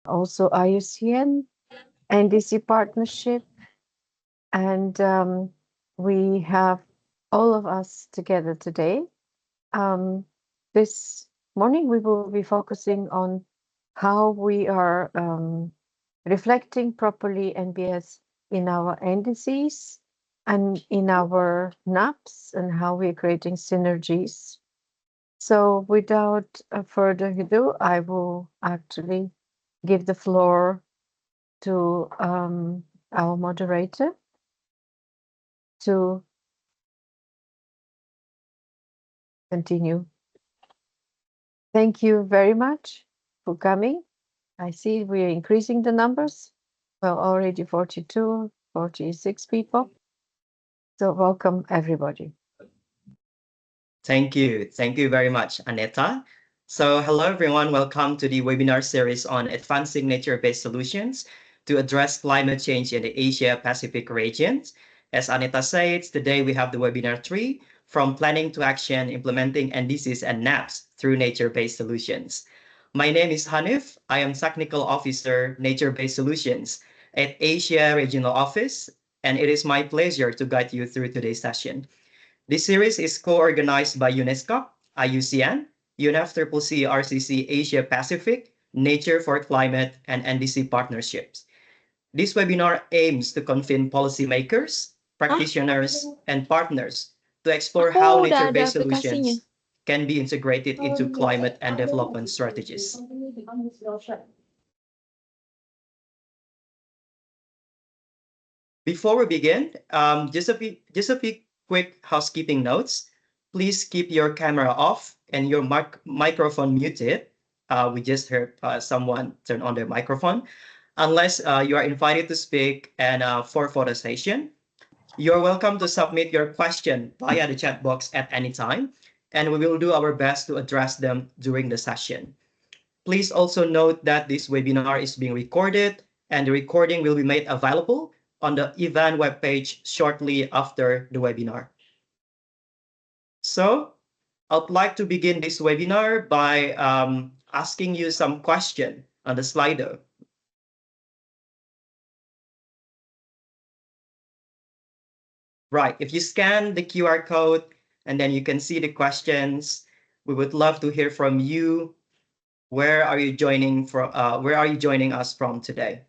also IUCN, NDC partnership, and we have all of us together today. This morning we will be focusing on how we are reflecting properly NBS in our NDCs and in our NAPs and how we're creating synergies. So without further ado, I will actually give the floor to our moderator to continue. Thank you very much for coming. I see we are increasing the numbers. Well, already 42, 46 people. So welcome everybody. Thank you. Thank you very much, Aneta. So hello, everyone. Welcome to the webinar series on advancing nature-based solutions to address climate change in the Asia-Pacific region. As Aneta said, today we have the webinar 3, From Planning to Action, Implementing NDCs and NAPs Through Nature-Based Solutions. My name is Hanif. I am Technical Officer, Nature-Based Solutions at Asia Regional Office, and it is my pleasure to guide you through today's session. This series is co-organized by ESCAP, IUCN, UNFCCC RCC Asia Pacific, Nature for Climate, and NDC partnerships. This webinar aims to convene policymakers, practitioners, and partners to explore how nature-based solutions can be integrated into climate and development strategies. Before we begin, just a few quick housekeeping notes. Please keep your camera off and your microphone muted. We just heard someone turn on their microphone. Unless you are invited to speak and for photo session. You're welcome to submit your question via the chat box at any time, and we will do our best to address them during the session. Please also note that this webinar is being recorded, and the recording will be made available on the event webpage shortly after the webinar. So I'd like to begin this webinar by asking you some question on the Slido. Right, if you scan the QR code and then you can see the questions, we would love to hear from you. Where are you joining from? Where are you joining us from today?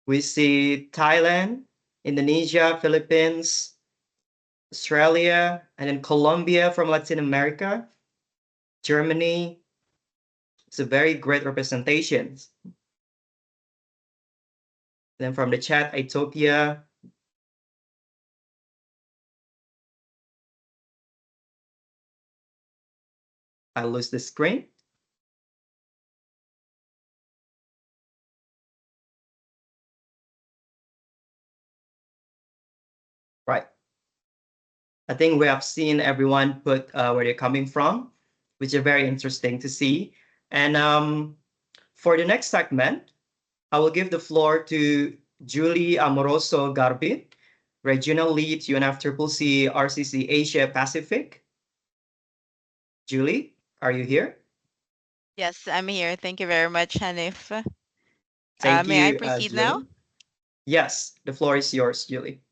We see Thailand, Indonesia, Philippines, Australia, and then Colombia from Latin America, Germany. It's a very great representation. Then from the chat, Ethiopia. I lose the screen. Right. I think we have seen everyone put where they're coming from, which is very interesting to see. And for the next segment, I will give the floor to Julie Amoroso Garbi, Regional Lead, UNFCCC RCC Asia Pacific. Julie, are you here? Yes, I'm here. Thank you very much, Hanif. Thank May I you, proceed Julie. now? Yes, the floor is yours, Julie.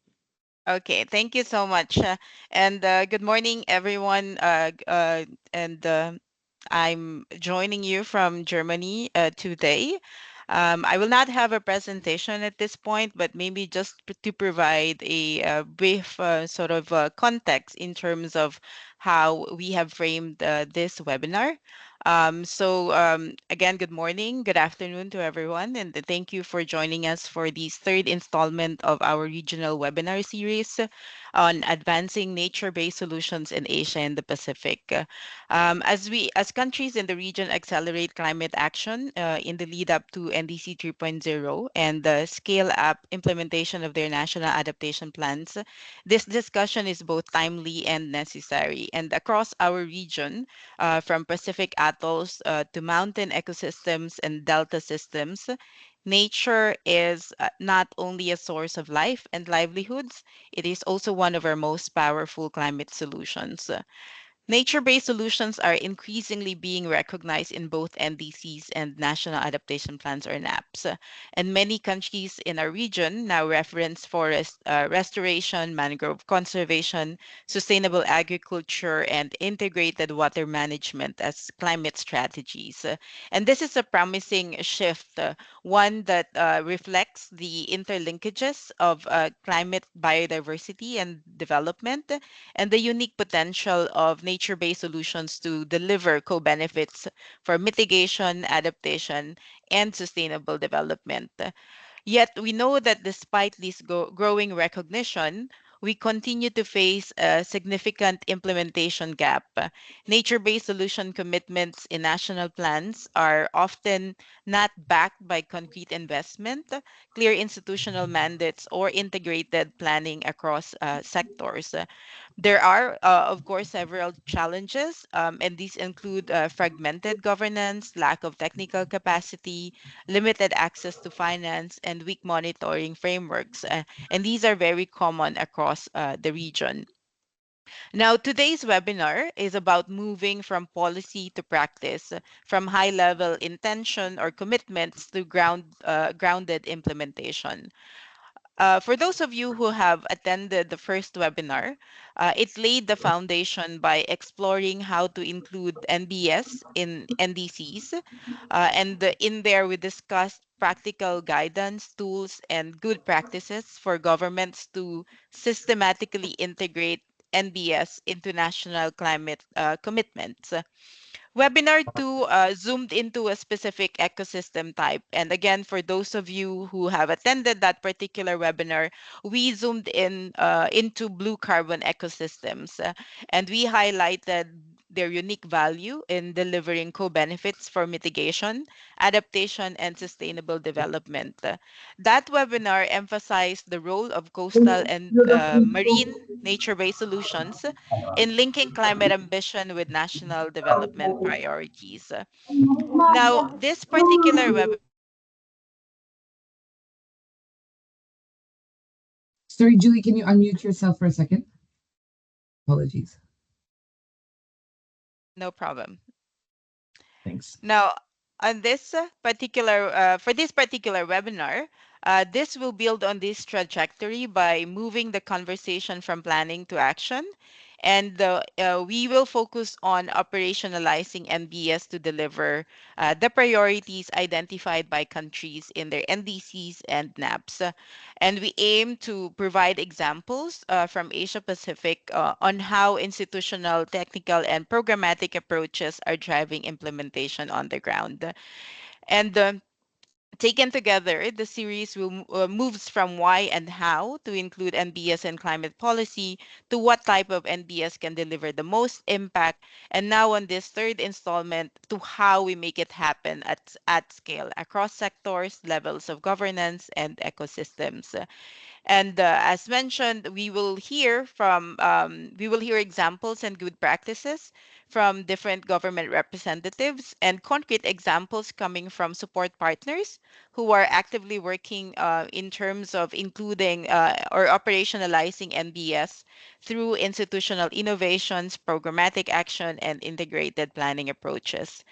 Okay, thank you so much. And good morning, everyone. I'm joining you from Germany today. I will not have a presentation at this point, but maybe just to provide a brief sort of context in terms of how we have framed this webinar. Again, good morning, good afternoon to everyone, and thank you for joining us for this third installment of our regional webinar series on advancing nature-based solutions in Asia and the Pacific. As countries in the region accelerate climate action in the lead up to NDC 3.0 and scale up implementation of their national adaptation plans, this discussion is both timely and necessary. And across our region, from Pacific atolls to mountain ecosystems and delta systems, nature is not only a source of life and livelihoods, it is also one of our most powerful climate solutions. Nature-based solutions are increasingly being recognized in both NDCs and National Adaptation Plans or NAPs. And many countries in our region now reference forest restoration, mangrove conservation, sustainable agriculture, and integrated water management as climate strategies. And this is a promising shift, one that reflects the interlinkages of climate, biodiversity, and development, and the unique potential of nature-based solutions to deliver co-benefits for mitigation, adaptation, and sustainable development. Yet we know that despite this growing recognition, we continue to face a significant implementation gap. Nature-based solution commitments in national plans are often not backed by concrete investment, clear institutional mandates, or integrated planning across sectors. There are, of course, several challenges, and these include fragmented governance, lack of technical capacity, limited access to finance, and weak monitoring frameworks. And these are very common across the region. Now, today's webinar is about moving from policy to practice, from high-level intention or commitments to grounded implementation. For those of you who have attended the first webinar, it laid the foundation by exploring how to include NBS in NDCs. In there, we discussed practical guidance, tools, and good practices for governments to systematically integrate NBS into national climate commitments. Webinar 2 zoomed into a specific ecosystem type. And again, for those of you who have attended that particular webinar, we zoomed in into blue carbon ecosystems. And we highlighted their unique value in delivering co-benefits for mitigation, adaptation, and sustainable development. That webinar emphasized the role of coastal and marine nature-based solutions in linking climate ambition with national development priorities. Now, this particular web. Sorry, Julie, can you unmute yourself for a second? Apologies. No problem. Thanks. Now, on this for this particular webinar, this will build on this trajectory by moving the conversation from planning to action. And we will focus on operationalizing NBS to deliver the priorities identified by countries in their NDCs and NAPs. And we aim to provide examples from Asia Pacific on how institutional, technical, and programmatic approaches are driving implementation on the ground. And taken together, the series moves from why and how to include NBS and climate policy to what type of NBS can deliver the most impact, and now on this third installment to how we make it happen at scale across sectors, levels of governance, and ecosystems. And as mentioned, we will hear examples and good practices from different government representatives and concrete examples coming from support partners who are actively working in terms of including or operationalizing NBS through institutional innovations, programmatic action, and integrated planning approaches.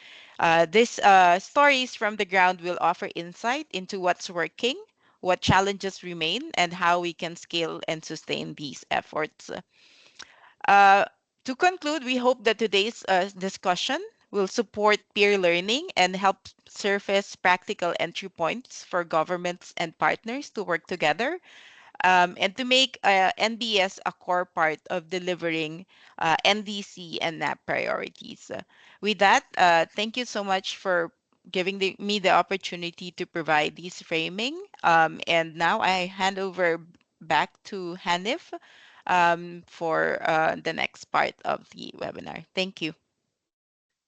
These stories from the ground will offer insight into what's working, what challenges remain, and how we can scale and sustain these efforts. Uh, to conclude, we hope that today's discussion will support peer learning and help surface practical entry points for governments and partners to work together and to make NBS a core part of delivering NDC and NAP priorities. With that, thank you so much for giving me the opportunity to provide this framing. And now I hand over back to Hanif for the next part of the webinar. Thank you.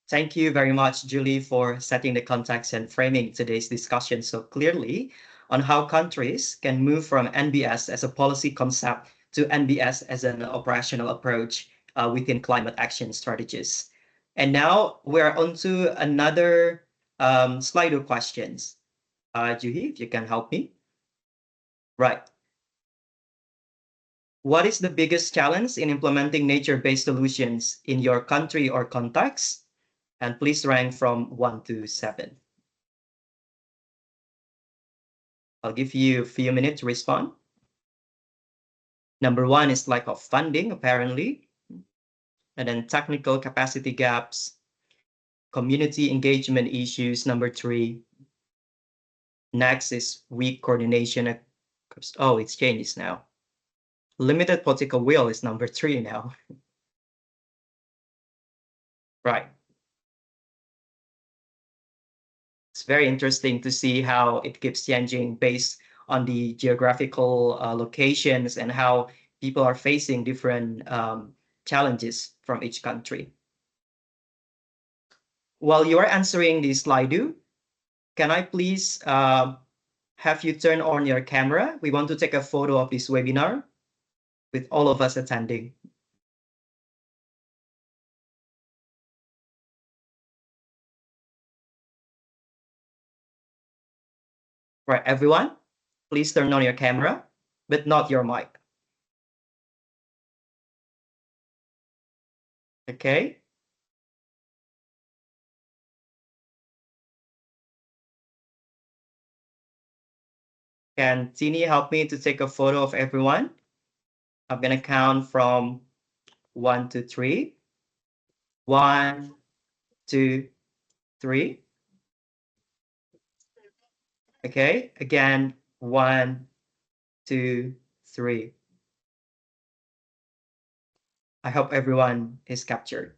Thank you very much, Julie, for setting the context and framing today's discussion so clearly on how countries can move from NBS as a policy concept to NBS as an operational approach within climate action strategies. And now we're on to another Slido questions. Juhi, if you can help me. Right. What is the biggest challenge in implementing nature-based solutions in your country or context? And please rank from 1 to 7. I'll give you a few minutes to respond. Number 1 is lack of funding, apparently. And then technical capacity gaps, community engagement issues, number 3. Next is weak coordination. Oh, it's changes now. Limited political will is number 3 now. Right. It's very interesting to see how it keeps changing based on the geographical locations and how people are facing different challenges from each country. While you are answering this Slido, can I please have you turn on your camera? We want to take a photo of this webinar with all of us attending. Right, everyone, please turn on your camera, but not your mic. Okay. Can Tini help me to take a photo of everyone? I'm gonna count from 1 to 3. 1, 2, 3. Okay, again, 1, 2, 3. I hope everyone is captured.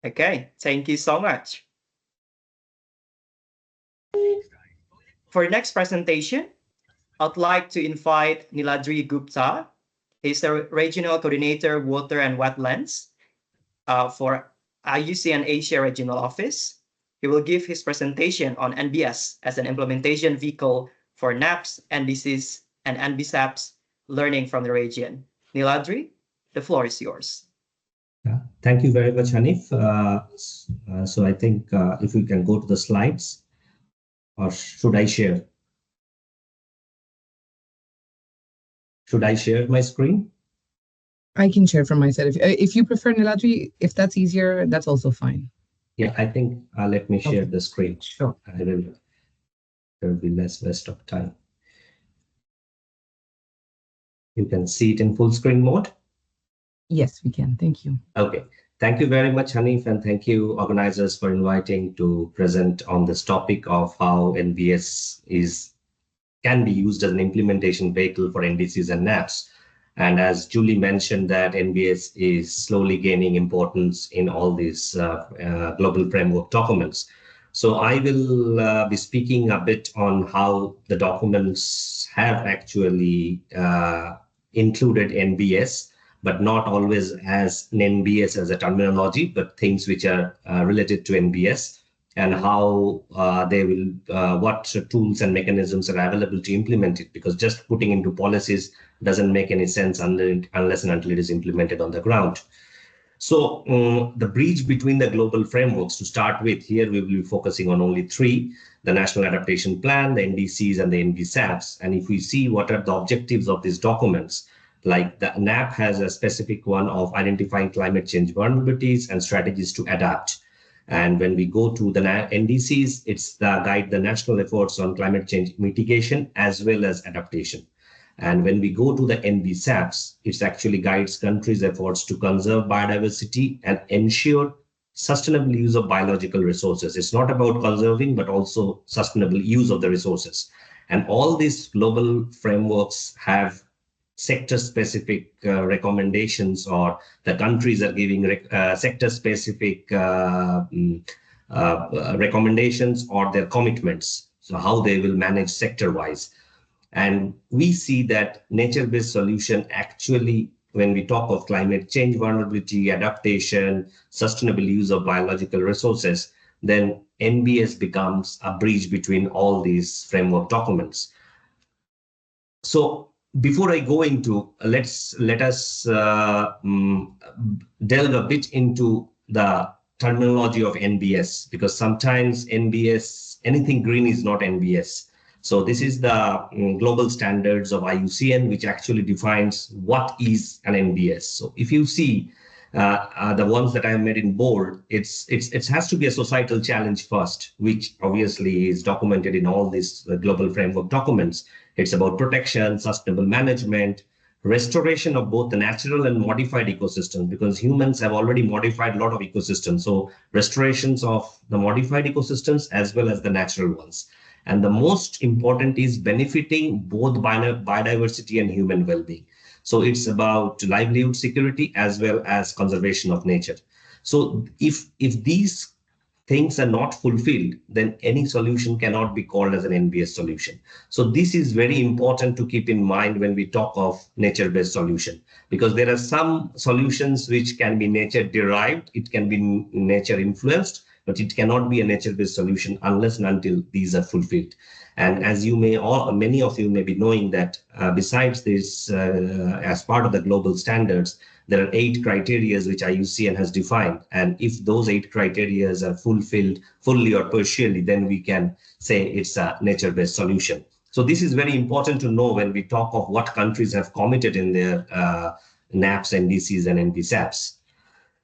Okay, thank you so much. For next presentation, I'd like to invite Niladri Gupta. He's the Regional Coordinator, Water and Wetlands for IUC and Asia Regional Office. He will give his presentation on NBS as an implementation vehicle for NAPs, NDCs, and NBSAPs learning from the region. Niladri, the floor is yours. Thank you very much, Hanif. So I think if we can go to the slides, or should I share? Should I share my screen? I can share from my side. If you prefer, Niladri, if that's easier, that's also fine. Yeah, I think let me share the screen. Sure. There will be less waste of time. You can see it in full screen mode? Yes, we can. Thank you. Okay. Thank you very much, Hanif, and thank you, organizers, for inviting to present on this topic of how NBS can be used as an implementation vehicle for NDCs and NAPs. And as Julie mentioned, that NBS is slowly gaining importance in all these global framework documents. So I will be speaking a bit on how the documents have actually included NBS, but not always as an NBS as a terminology, but things which are related to NBS, and how they will, what tools and mechanisms are available to implement it, because just putting into policies doesn't make any sense unless and until it is implemented on the ground. So the bridge between the global frameworks, to start with, here we will be focusing on only 3, the National Adaptation Plan, the NDCs, and the NBSAPs. And if we see what are the objectives of these documents, like the NAP has a specific one of identifying climate change vulnerabilities and strategies to adapt. And when we go to the NDCs, it's the guide the national efforts on climate change mitigation as well as adaptation. And when we go to the NBSAPs, it actually guides countries' efforts to conserve biodiversity and ensure sustainable use of biological resources. It's not about conserving, but also sustainable use of the resources. And all these global frameworks have sector-specific recommendations, or the countries are giving sector-specific recommendations or their commitments, so how they will manage sector-wise. And we see that nature-based solution actually, when we talk of climate change vulnerability, adaptation, sustainable use of biological resources, then NBS becomes a bridge between all these framework documents. So before I go into, let us delve a bit into the terminology of NBS, because sometimes NBS, anything green is not NBS. So this is the global standards of IUCN, which actually defines what is an NBS. So if you see the ones that I have made in bold, it has to be a societal challenge first, which obviously is documented in all these global framework documents. It's about protection, sustainable management, restoration of both the natural and modified ecosystems, because humans have already modified a lot of ecosystems. So restorations of the modified ecosystems as well as the natural ones. And the most important is benefiting both biodiversity and human well-being. So it's about livelihood security as well as conservation of nature. So if these things are not fulfilled, then any solution cannot be called as an NBS solution. So this is very important to keep in mind when we talk of nature-based solution, because there are some solutions which can be nature-derived, it can be nature-influenced, but it cannot be a nature-based solution unless and until these are fulfilled. And as you may, or many of you may be knowing that besides this, as part of the global standards, there are 8 criteria which IUCN has defined. And if those 8 criteria are fulfilled fully or partially, then we can say it's a nature-based solution. So this is very important to know when we talk of what countries have committed in their NAPs, NDCs, and NBCAPs.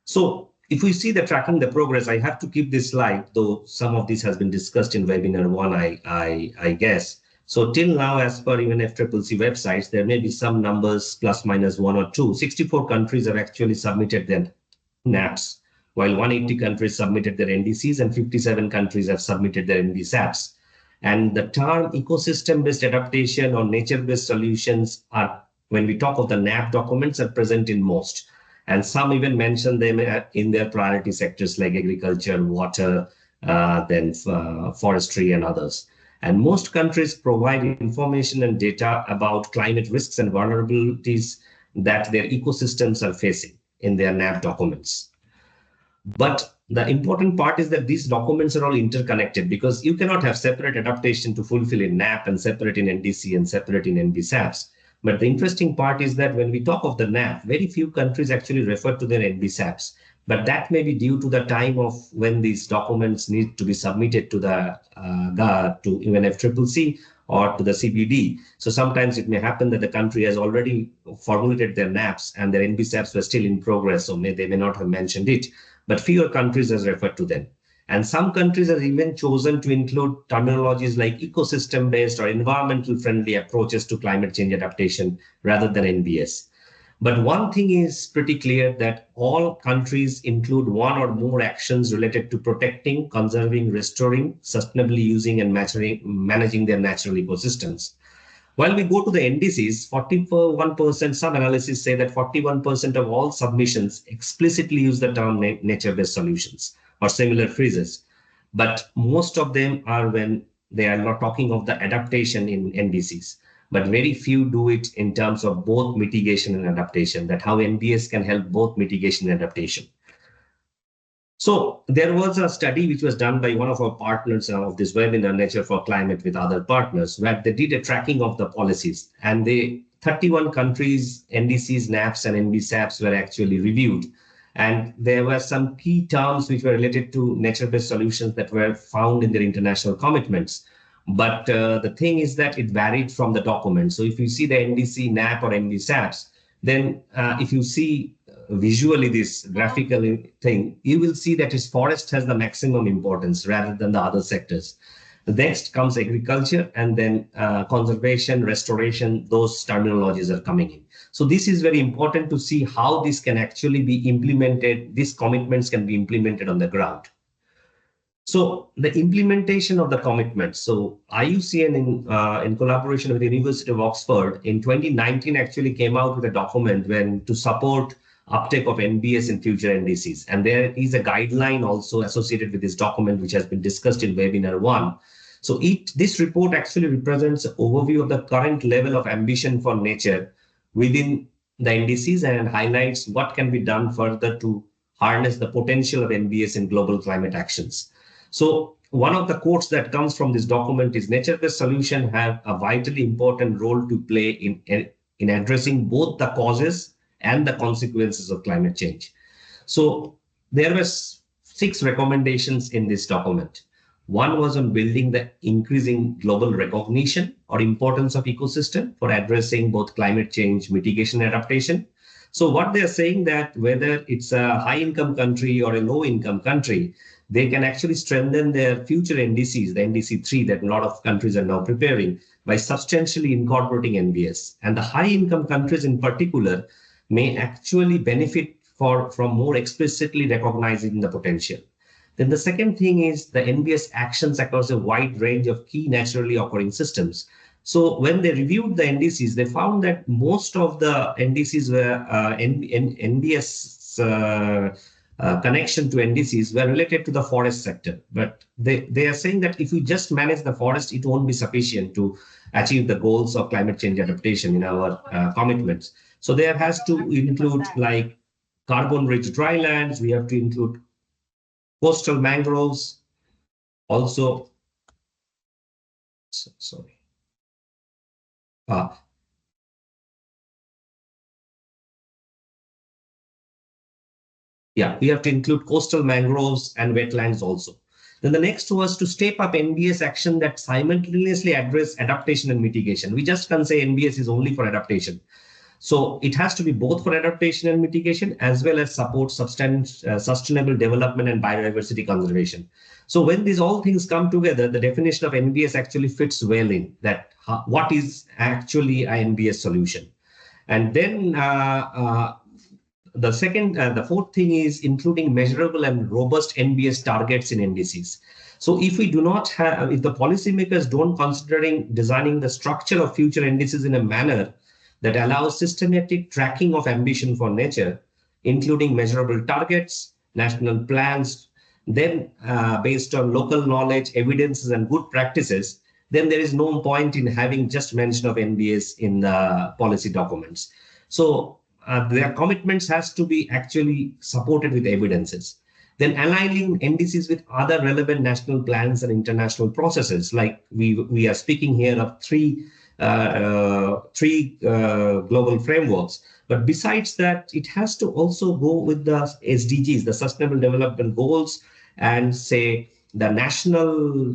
So if we see the tracking the progress, I have to keep this slide, though some of this has been discussed in webinar 1, I guess. So till now, as per even FCCC websites, there may be some numbers plus minus 1 or 2. 64 countries have actually submitted their NAPs, while 180 countries submitted their NDCs and 57 countries have submitted their NBCAPs. And the term ecosystem-based adaptation or nature-based solutions are, when we talk of the NAP documents, are present in most. And some even mention them in their priority sectors like agriculture, water, then forestry and others. And most countries provide information and data about climate risks and vulnerabilities that their ecosystems are facing in their NAP documents. But the important part is that these documents are all interconnected, because you cannot have separate adaptation to fulfill in NAP and separate in NDC and separate in NBCAPs. But the interesting part is that when we talk of the NAP, very few countries actually refer to their NBCAPs. But that may be due to the time of when these documents need to be submitted to the to even FCCC or to the CBD. So sometimes it may happen that the country has already formulated their NAPs and their NBCAPs were still in progress, so they may not have mentioned it. But fewer countries has referred to them. And some countries have even chosen to include terminologies like ecosystem-based or environmental friendly approaches to climate change adaptation rather than NBS. But one thing is pretty clear, that all countries include one or more actions related to protecting, conserving, restoring, sustainably using and managing their natural ecosystems. While we go to the NDCs, 41%, some analyses say that 41% of all submissions explicitly use the term nature-based solutions or similar phrases. But most of them are when they are not talking of the adaptation in NDCs. But very few do it in terms of both mitigation and adaptation, that how NBS can help both mitigation and adaptation. So there was a study which was done by one of our partners of this webinar, Nature for Climate, with other partners, where they did a tracking of the policies, and 31 countries, NDCs, NAPs, and NBCAPs were actually reviewed. And there were some key terms which were related to nature-based solutions that were found in their international commitments. But the thing is that it varied from the document. So if you see the NDC, NAP, or NBCAPs, then if you see visually this graphical thing, you will see that its forest has the maximum importance rather than the other sectors. The next comes agriculture, and then conservation, restoration, those terminologies are coming in. So this is very important to see how this can actually be implemented. These commitments can be implemented on the ground. So the implementation of the commitments. So IUCN in collaboration with the University of Oxford in 2019 actually came out with a document to support uptake of NBS in future NDCs. And there is a guideline also associated with this document, which has been discussed in webinar 1. So this report actually represents an overview of the current level of ambition for nature within the NDCs and highlights what can be done further to harness the potential of NBS in global climate actions. So one of the quotes that comes from this document is nature-based solutions have a vitally important role to play in addressing both the causes and the consequences of climate change. So there were 6 recommendations in this document. One was on building the increasing global recognition or importance of ecosystem for addressing both climate change, mitigation, and adaptation. So what they're saying that whether it's a high-income country or a low-income country, they can actually strengthen their future NDCs, the NDC 3 that a lot of countries are now preparing, by substantially incorporating NBS. And the high-income countries in particular may actually benefit from more explicitly recognizing the potential. Then the second thing is the NBS actions across a wide range of key naturally occurring systems. So when they reviewed the NDCs, they found that most of the NDCs were NBS connection to NDCs were related to the forest sector. But they are saying that if we just manage the forest, it won't be sufficient to achieve the goals of climate change adaptation in our commitments. So there has to include like carbon-rich drylands, we have to include coastal mangroves, also, sorry. Yeah, we have to include coastal mangroves and wetlands also. Then the next was to step up NBS action that simultaneously address adaptation and mitigation. We just can't say NBS is only for adaptation. So it has to be both for adaptation and mitigation, as well as support sustainable development and biodiversity conservation. So when these all things come together, the definition of NBS actually fits well in that what is actually an NBS solution. And then the fourth thing is including measurable and robust NBS targets in NDCs. So if we do not have, if the policymakers don't considering designing the structure of future NDCs in a manner that allows systematic tracking of ambition for nature, including measurable targets, national plans, then based on local knowledge, evidences, and good practices, then there is no point in having just mention of NBS in the policy documents. So their commitments has to be actually supported with evidences. Then aligning NDCs with other relevant national plans and international processes, like we are speaking here of three global frameworks. But besides that, it has to also go with the SDGs, the Sustainable Development Goals, and say the national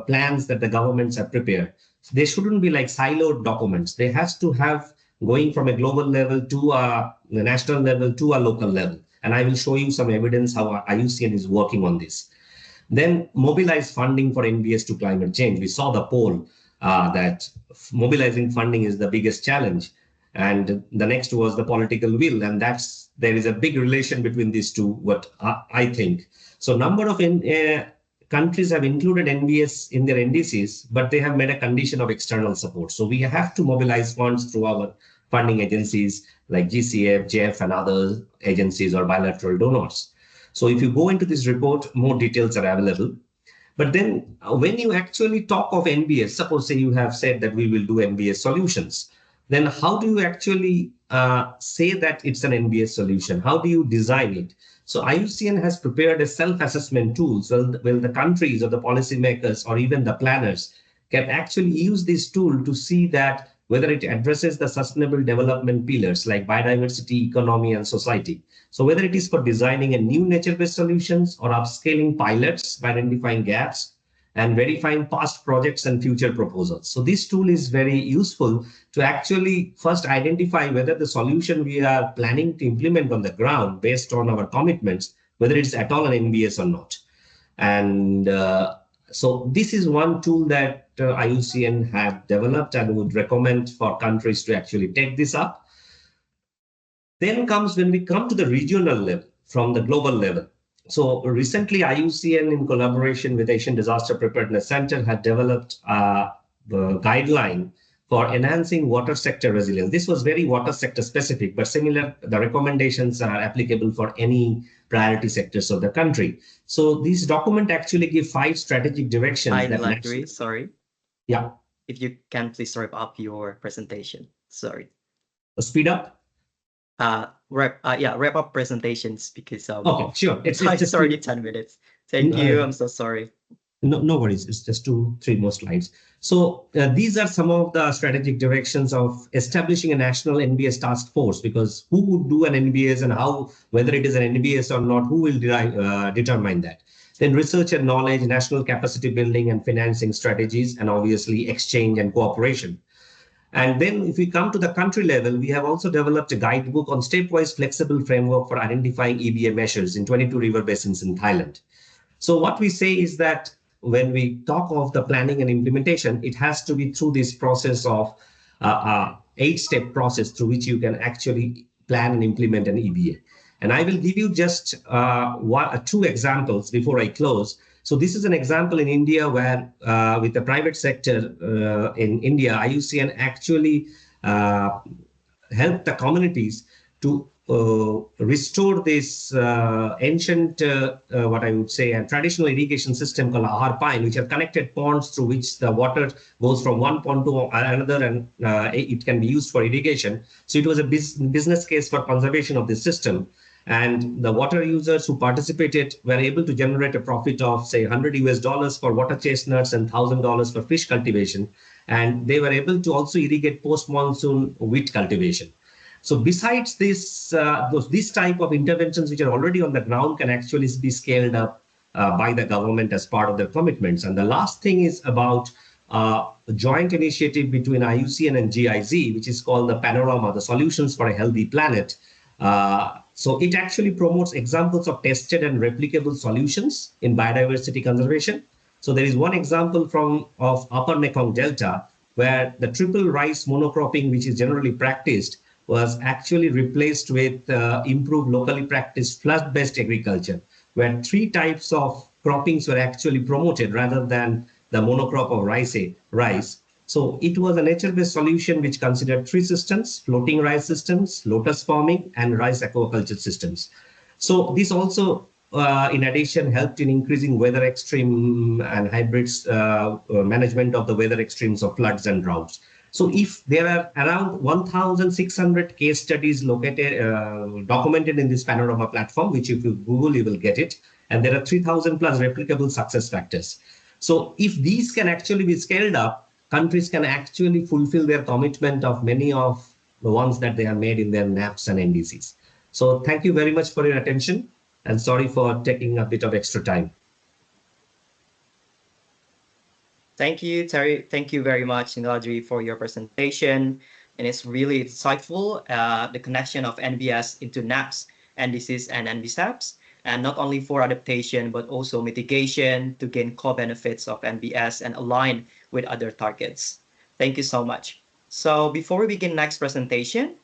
plans that the governments have prepared. So they shouldn't be like siloed documents. They has to have going from a global level to the national level to a local level. And I will show you some evidence how IUCN is working on this. Then mobilize funding for NBS to climate change. We saw the poll that mobilizing funding is the biggest challenge. And the next was the political will. And there is a big relation between these two, what I think. So number of countries have included NBS in their NDCs, but they have made a condition of external support. So we have to mobilize funds through our funding agencies like GCF, JEF, and other agencies or bilateral donors. So if you go into this report, more details are available. But then when you actually talk of NBS, suppose say you have said that we will do NBS solutions, then how do you actually say that it's an NBS solution? How do you design it? So IUCN has prepared a self-assessment tool. So the countries or the policymakers or even the planners can actually use this tool to see that whether it addresses the sustainable development pillars like biodiversity, economy, and society. So whether it is for designing a new nature-based solutions or upscaling pilots by identifying gaps and verifying past projects and future proposals. So this tool is very useful to actually first identify whether the solution we are planning to implement on the ground based on our commitments, whether it's at all an NBS or not. And so this is one tool that IUCN have developed and would recommend for countries to actually take this up. Then comes when we come to the regional level from the global level. So recently IUCN in collaboration with Asian Disaster Preparedness Center had developed a guideline for enhancing water sector resilience. This was very water sector specific, but similar, the recommendations are applicable for any priority sectors of the country. So this document actually gives 5 strategic directions. Sorry. Yeah. If you can please wrap up your presentation. Sorry. Speed up? Wrap up presentations because okay, sure. It's already 10 minutes. Thank you. I'm so sorry. No worries. It's just 2-3 more slides. So these are some of the strategic directions of establishing a national NBS task force, because who would do an NBS and how, whether it is an NBS or not, who will determine that? Then research and knowledge, national capacity building and financing strategies, and obviously exchange and cooperation. And then if we come to the country level, we have also developed a guidebook on stepwise flexible framework for identifying EBA measures in 22 river basins in Thailand. So what we say is that when we talk of the planning and implementation, it has to be through this process of 8-step process through which you can actually plan and implement an EBA. And I will give you just 2 examples before I close. So this is an example in India where with the private sector in India, IUCN actually helped the communities to restore this ancient, what I would say, a traditional irrigation system called Ahar Pine, which are connected ponds through which the water goes from one pond to another, and it can be used for irrigation. So it was a business case for conservation of this system. And the water users who participated were able to generate a profit of, say, $100 for water chestnuts and $1,000 for fish cultivation. And they were able to also irrigate post-monsoon wheat cultivation. So besides this, these type of interventions which are already on the ground can actually be scaled up by the government as part of their commitments. And the last thing is about a joint initiative between IUCN and GIZ, which is called the Panorama, the Solutions for a Healthy Planet. So it actually promotes examples of tested and replicable solutions in biodiversity conservation. So there is one example of Upper Mekong Delta, where the triple rice monocropping, which is generally practiced, was actually replaced with improved locally practiced flood-based agriculture, where 3 types of croppings were actually promoted rather than the monocrop of rice. So it was a nature-based solution which considered 3 systems: floating rice systems, lotus farming, and rice aquaculture systems. So this also, in addition, helped in increasing weather extreme and hybrids management of the weather extremes of floods and droughts. So if there are around 1,600 case studies documented in this Panorama platform, which if you Google, you will get it. And there are 3,000 plus replicable success factors. So if these can actually be scaled up, countries can actually fulfill their commitment of many of the ones that they have made in their NAPs and NDCs. So thank you very much for your attention, and sorry for taking a bit of extra time. Thank you, Terry. Thank you very much, Niladri, for your presentation. And it's really insightful, the connection of NBS into NAPs, NDCs, and NBSAPs, and not only for adaptation, but also mitigation to gain co-benefits of NBS and align with other targets. Thank you so much. So before we begin next presentation,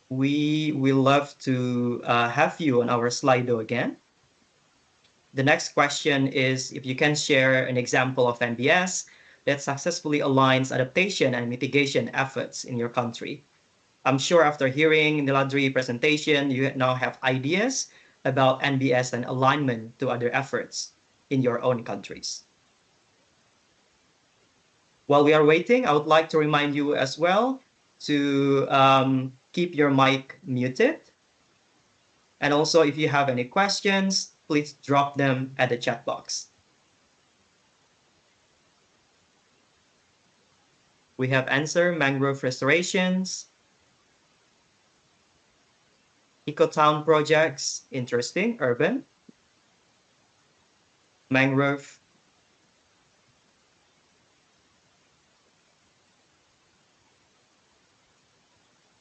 we will love to have you on our Slido again. The next question is if you can share an example of NBS that successfully aligns adaptation and mitigation efforts in your country. I'm sure after hearing Niladri's presentation, you now have ideas about NBS and alignment to other efforts in your own countries. While we are waiting, I would like to remind you as well to keep your mic muted. And also, if you have any questions, please drop them at the chat box. We have answer mangrove restorations, ecotown projects, interesting, urban, mangrove,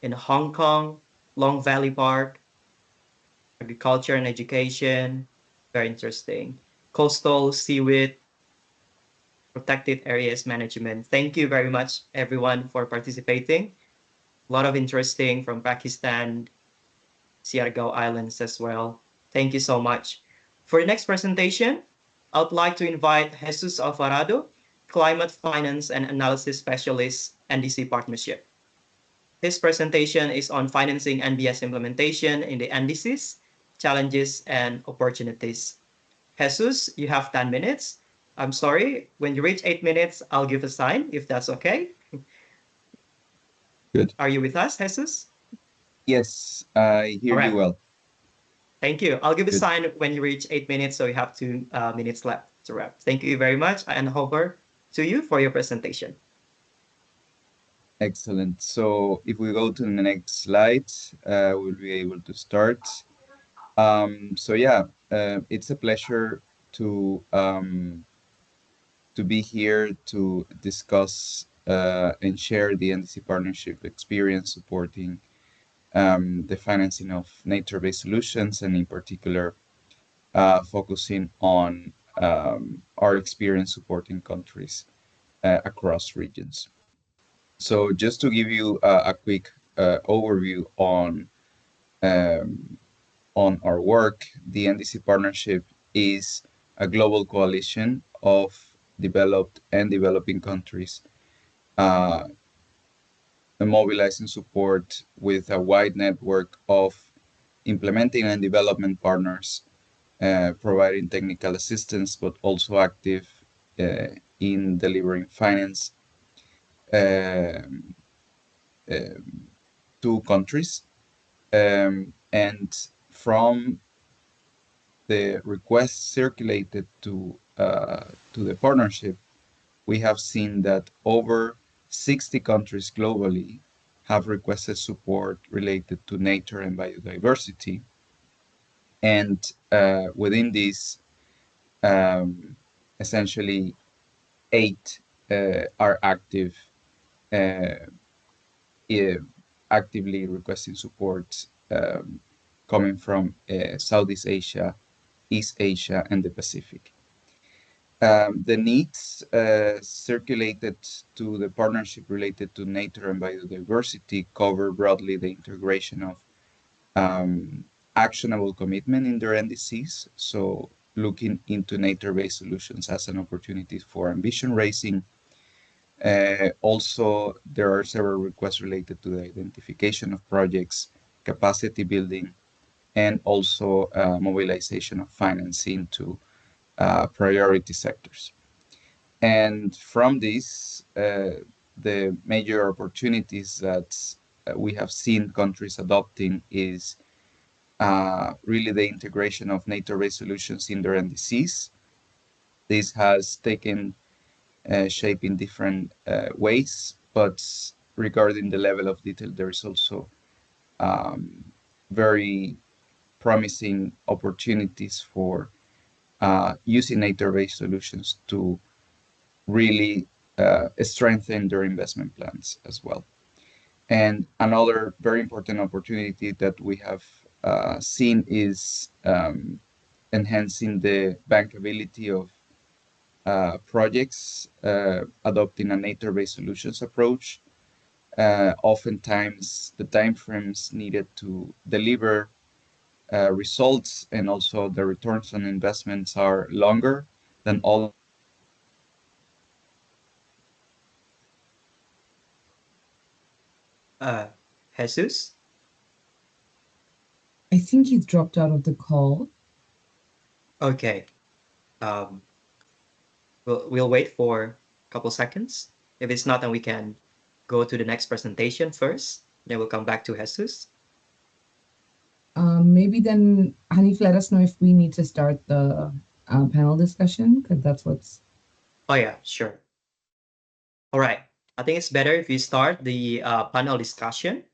in Hong Kong, Long Valley Park, agriculture and education, very interesting, coastal seaweed, protected areas management. Thank you very much, everyone, for participating. A lot of interesting from Pakistan, Siargao Islands as well. Thank you so much. For the next presentation, I would like to invite Jesus Alvarado, Climate Finance and Analysis Specialist, NDC Partnership. His presentation is on financing NBS implementation in the NDCs, challenges and opportunities. Jesus, you have 10 minutes. I'm sorry, when you reach 8 minutes, I'll give a sign, if that's okay. Good. Are you with us, Jesus? Yes, I hear All right. you well. Thank you. I'll give a Good. sign when you reach 8 minutes, so you have 2 minutes left. to wrap. Thank you very much, and over to you for your presentation. Excellent. So if we go to the next slide, we'll be able to start. So yeah, it's a pleasure to be here to discuss and share the NDC partnership experience supporting the financing of nature-based solutions, and in particular, focusing on our experience supporting countries across regions. So just to give you a quick overview on our work, the NDC partnership is a global coalition of developed and developing countries mobilizing support with a wide network of implementing and development partners, providing technical assistance, but also active in delivering finance to countries. And from the requests circulated to the partnership, we have seen that over 60 countries globally have requested support related to nature and biodiversity. And within this, essentially 8 are actively requesting support coming from Southeast Asia, East Asia, and the Pacific. The needs circulated to the partnership related to nature and biodiversity cover broadly the integration of actionable commitment in their NDCs, so looking into nature-based solutions as an opportunity for ambition raising. Also, there are several requests related to the identification of projects, capacity building, and also mobilization of financing to priority sectors. And from this, the major opportunities that we have seen countries adopting is really the integration of nature-based solutions in their NDCs. This has taken shape in different ways, but regarding the level of detail, there is also very promising opportunities for using nature-based solutions to really strengthen their investment plans as well. And another very important opportunity that we have seen is enhancing the bankability of projects adopting a nature-based solutions approach. Oftentimes, the timeframes needed to deliver results and also the returns on investments are longer than all. Jesus? I think he's dropped out of the call. Okay. Um, we'll wait for a couple seconds. If it's not, then we can go to the next presentation first. Then we'll come back to Jesus. Maybe then, Hanif, let us know if we need to start the panel discussion, because that's what's... Oh yeah, sure. All right. I think it's better if we start the panel discussion.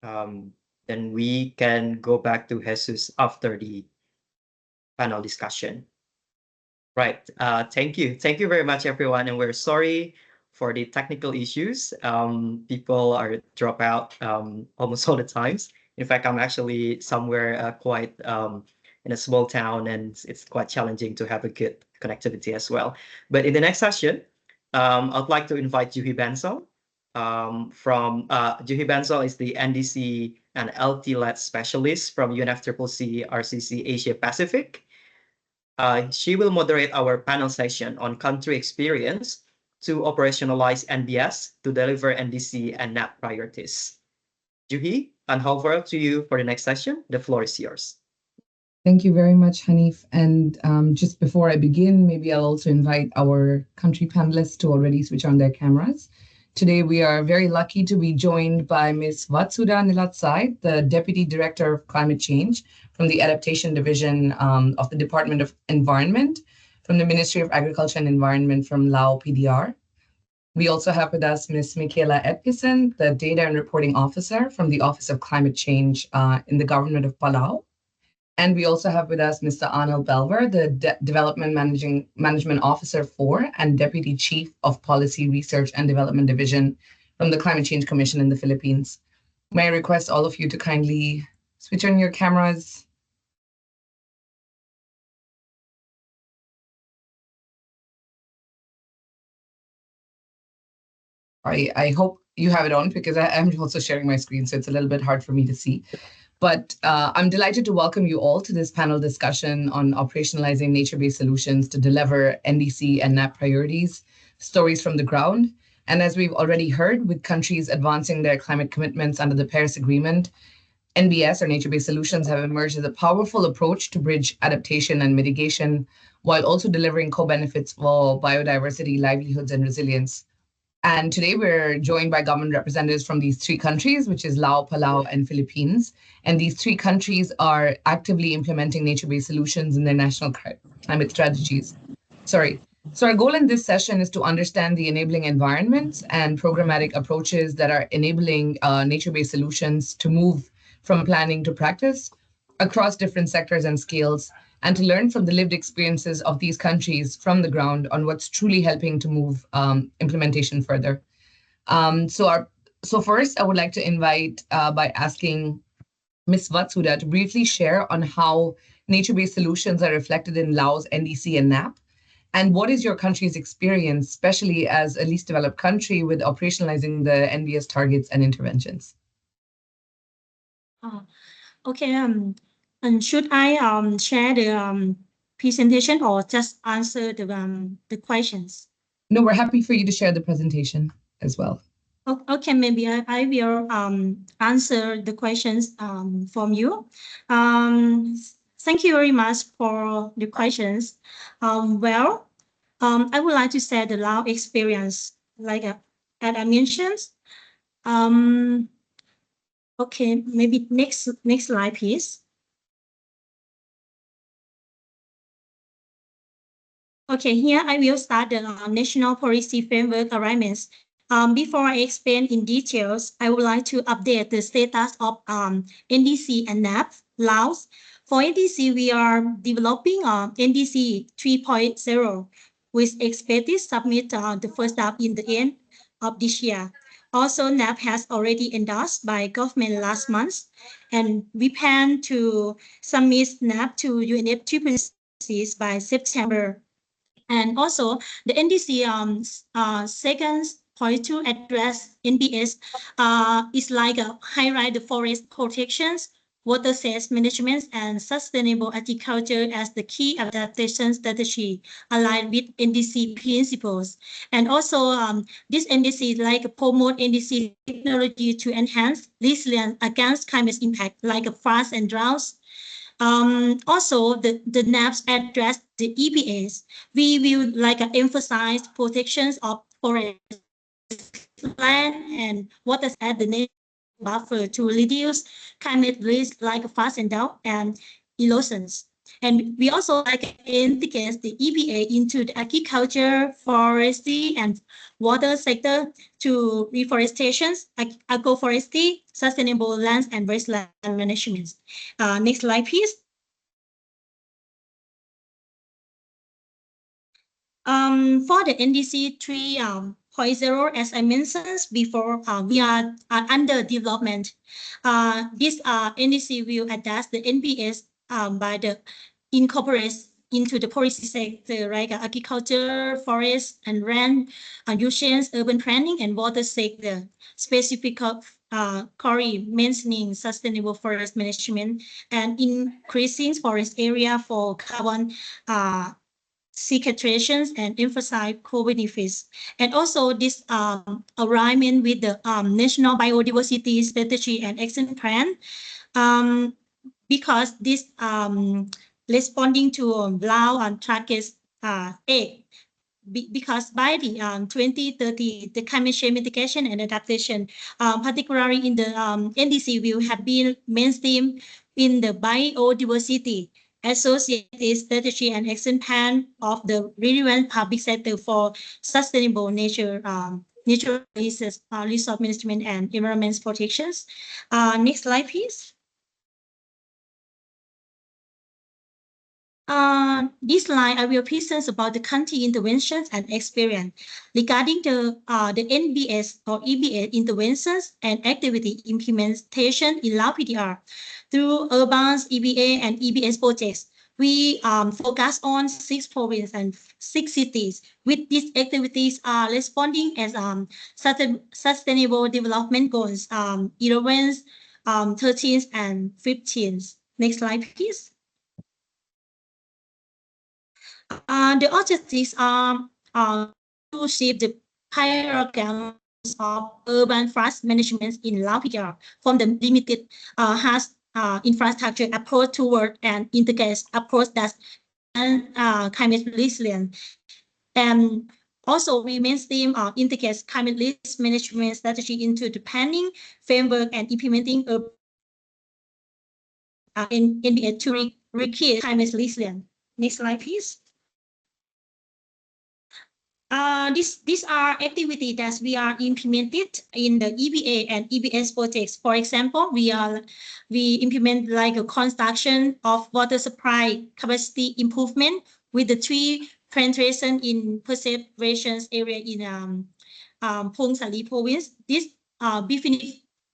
Then we can go back to Jesus after the panel discussion. Right. Thank you. Thank you very much, everyone. And we're sorry for the technical issues. People are drop out almost all the times. In fact, I'm actually somewhere quite in a small town, and it's quite challenging to have a good connectivity as well. But in the next session, I'd like to invite Juhi Bansal. Juhi Bansal is the NDC and LT-led specialist from UNFCCC RCC Asia Pacific. She will moderate our panel session on country experience to operationalize NBS to deliver NDC and NAP priorities. Juhi, and over to you for the next session. The floor is yours. Thank you very much, Hanif. And just before I begin, maybe I'll also invite our country panelists to already switch on their cameras, Today, we are very lucky to be joined by Ms. Vatsuda Nilatsai, the Deputy Director of Climate Change from the Adaptation Division of the Department of Environment from the Ministry of Agriculture and Environment from Lao PDR. We also have with us Ms. Michaela Edkison, the Data and Reporting Officer from the Office of Climate Change in the Government of Palau. And we also have with us Mr. Arnold Belver, the Development Management Officer for and Deputy Chief of Policy Research and Development Division from the Climate Change Commission in the Philippines. May I request all of you to kindly switch on your cameras? I hope you have it on because I'm also sharing my screen, so it's a little bit hard for me to see. But I'm delighted to welcome you all to this panel discussion on operationalizing nature-based solutions to deliver NDC and NAP priorities, stories from the ground. And as we've already heard, with countries advancing their climate commitments under the Paris Agreement, NBS, or nature-based solutions, have emerged as a powerful approach to bridge adaptation and mitigation, while also delivering co-benefits for biodiversity, livelihoods, and resilience. And today we're joined by government representatives from these three countries, which is Laos, Palau, and Philippines. And these three countries are actively implementing nature-based solutions in their national climate strategies. So our goal in this session is to understand the enabling environments and programmatic approaches that are enabling nature-based solutions to move from planning to practice across different sectors and scales, and to learn from the lived experiences of these countries from the ground on what's truly helping to move implementation further. So first, I would like to invite by asking Ms. Vatsuda to briefly share on how nature-based solutions are reflected in Laos, NDC, and NAP, and what is your country's experience, especially as a least developed country, with operationalizing the NBS targets and interventions? Okay. And should I share the presentation or just answer the questions? No, we're happy for you to share the presentation as well. Okay, maybe I will answer the questions from you. Thank you very much for the questions. I would like to share the Lao experience, like as I mentioned. Okay, maybe next slide, please. Okay, here I will start the national policy framework arrangements. Before I explain in details, I would like to update the status of NDC and NAP Laos. For NDC, we are developing NDC 3.0, with expected submit the first draft in the end of this year. Also, NAP has already endorsed by government last month, and we plan to submit NAP to UNFCCC by September. And also, the NDC second point to address NBS is like highlight the forest protections, water source management, and sustainable agriculture as the key adaptation strategy aligned with NDC principles. And also, this NDC like promote NDC technology to enhance resilience against climate impact, like floods and droughts. Also, the NAPs address the EPAs. We will like emphasize protections of forest land and water at the nature buffer to reduce climate risk like floods and drought and erosions. And we also like integrate the EPA into the agriculture, forestry, and water sector to reforestation, agroforestry, sustainable lands, and wasteland management. Next slide, please. For the NDC 3.0, as I mentioned before, we are under development. This NDC will adapt the NBS by the incorporate into the policy sector, like agriculture, forest and land uses, urban planning, and water sector. Specific Corey mentioning sustainable forest management and increasing forest area for carbon sequestrations and emphasize co-benefits. And also this alignment with the National Biodiversity Strategy and Action Plan, because this responding to Lao and targets 8 because by the 2030, the climate change mitigation and adaptation, particularly in the NDC, will have been mainstream in the biodiversity associated strategy and action plan of the relevant public sector for sustainable natural resource management and environment protections. Next slide, please. This slide, I will present about the country interventions and experience regarding the NBS or EBA interventions and activity implementation in Lao PDR through urban EBA and EBS projects. We focus on 6 provinces and 6 cities. With these activities are responding as sustainable development goals 11, 13, and 15. Next slide, please. The objectives are to shape the hierarchy of urban forest management in Lao PDR from the limited infrastructure approach toward an integrated approach that's climate resilient. And also, we mainstream integrate climate risk management strategy into the planning framework and implementing NBA to require climate resilient. Next slide, please. These are activities that we are implemented in the EBA and EBS projects. For example, we implement like a construction of water supply capacity improvement with the tree plantation in preservation area in Phung Sali province. This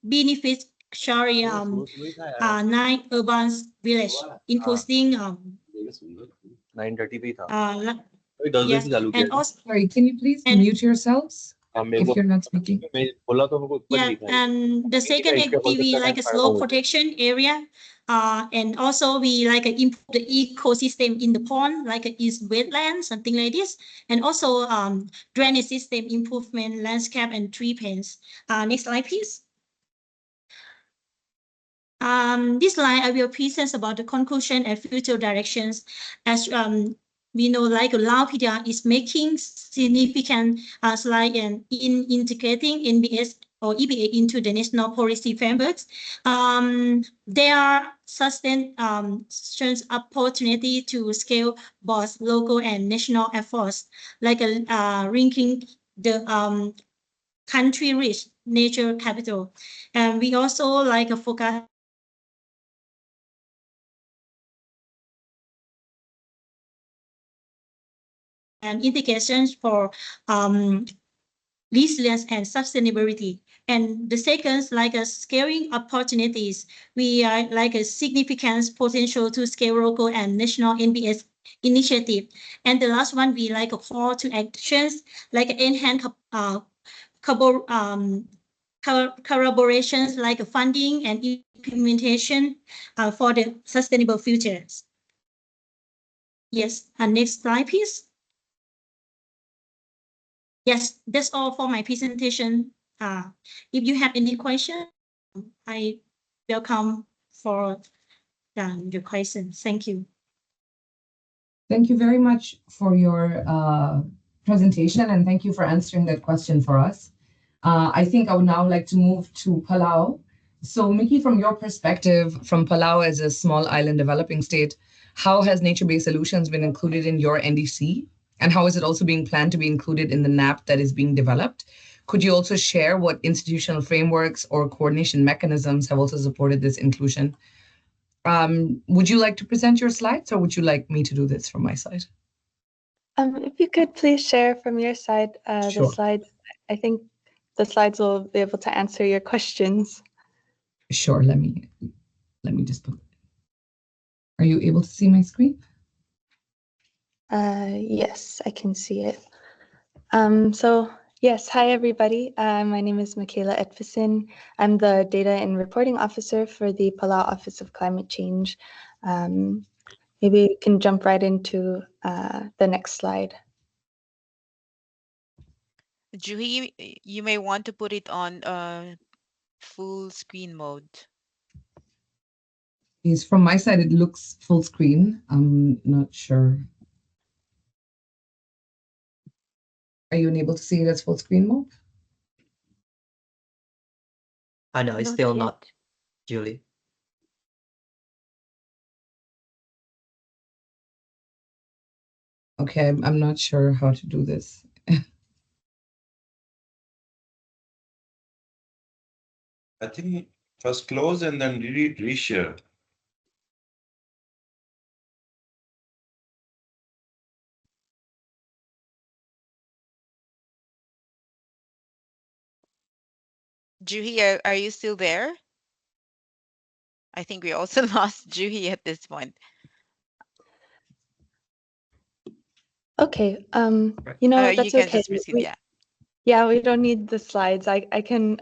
benefits 9 urban villages, including 9:30 yes, and also, Sorry, can you please mute yourselves if you're not speaking? Yeah, and the second activity like a slope protection area, and also we like improve the ecosystem in the pond, like is wetland, something like this, and also drainage system improvement, landscape and tree plants. Next slide, please. This slide I will present about the conclusion and future directions. As we know, like Lao PDR is making significant slide in integrating NBS or EBA into the national policy frameworks. There are sustained opportunity to scale both local and national efforts, like linking the country-rich nature capital. And we also like a focus and integrations for resilience and sustainability. And the second, like a scaling opportunities, we are like a significant potential to scale local and national NBS initiative. And the last one, we like a call to actions, like enhance collaborations, like funding and implementation for the sustainable futures. Yes, and next slide, please. Yes, that's all for my presentation. If you have any question, I welcome for your questions. Thank you. Thank you very much for your presentation, and thank you for answering that question for us. I think I would now like to move to Palau. So Mickey, from your perspective, from Palau as a small island developing state, how has nature-based solutions been included in your NDC? And how is it also being planned to be included in the NAP that is being developed? Could you also share what institutional frameworks or coordination mechanisms have also supported this inclusion? Would you like to present your slides, or would you like me to do this from my side? If you could please share from your side Sure. the slides. I think the slides will be able to answer your questions. Sure, let me just put. Are you able to see my screen? Yes, I can see it. So yes, hi everybody. My name is Michaela Edvison. I'm the Data and Reporting Officer for the Palau Office of Climate Change. Maybe we can jump right into the next slide. Juhi, you may want to put it on full screen mode. Yes, from my side, it looks full screen. I'm not sure. Are you unable to see it as full screen mode? I know it's Not still yet. not, Julie. Okay, I'm not sure how to do this. I think first close and then reshare. Juhi, are you still there? I think we also lost Juhi at this point. Okay. Right. You know, You that's can okay. just proceed. Yeah. Yeah, we don't need the slides. I can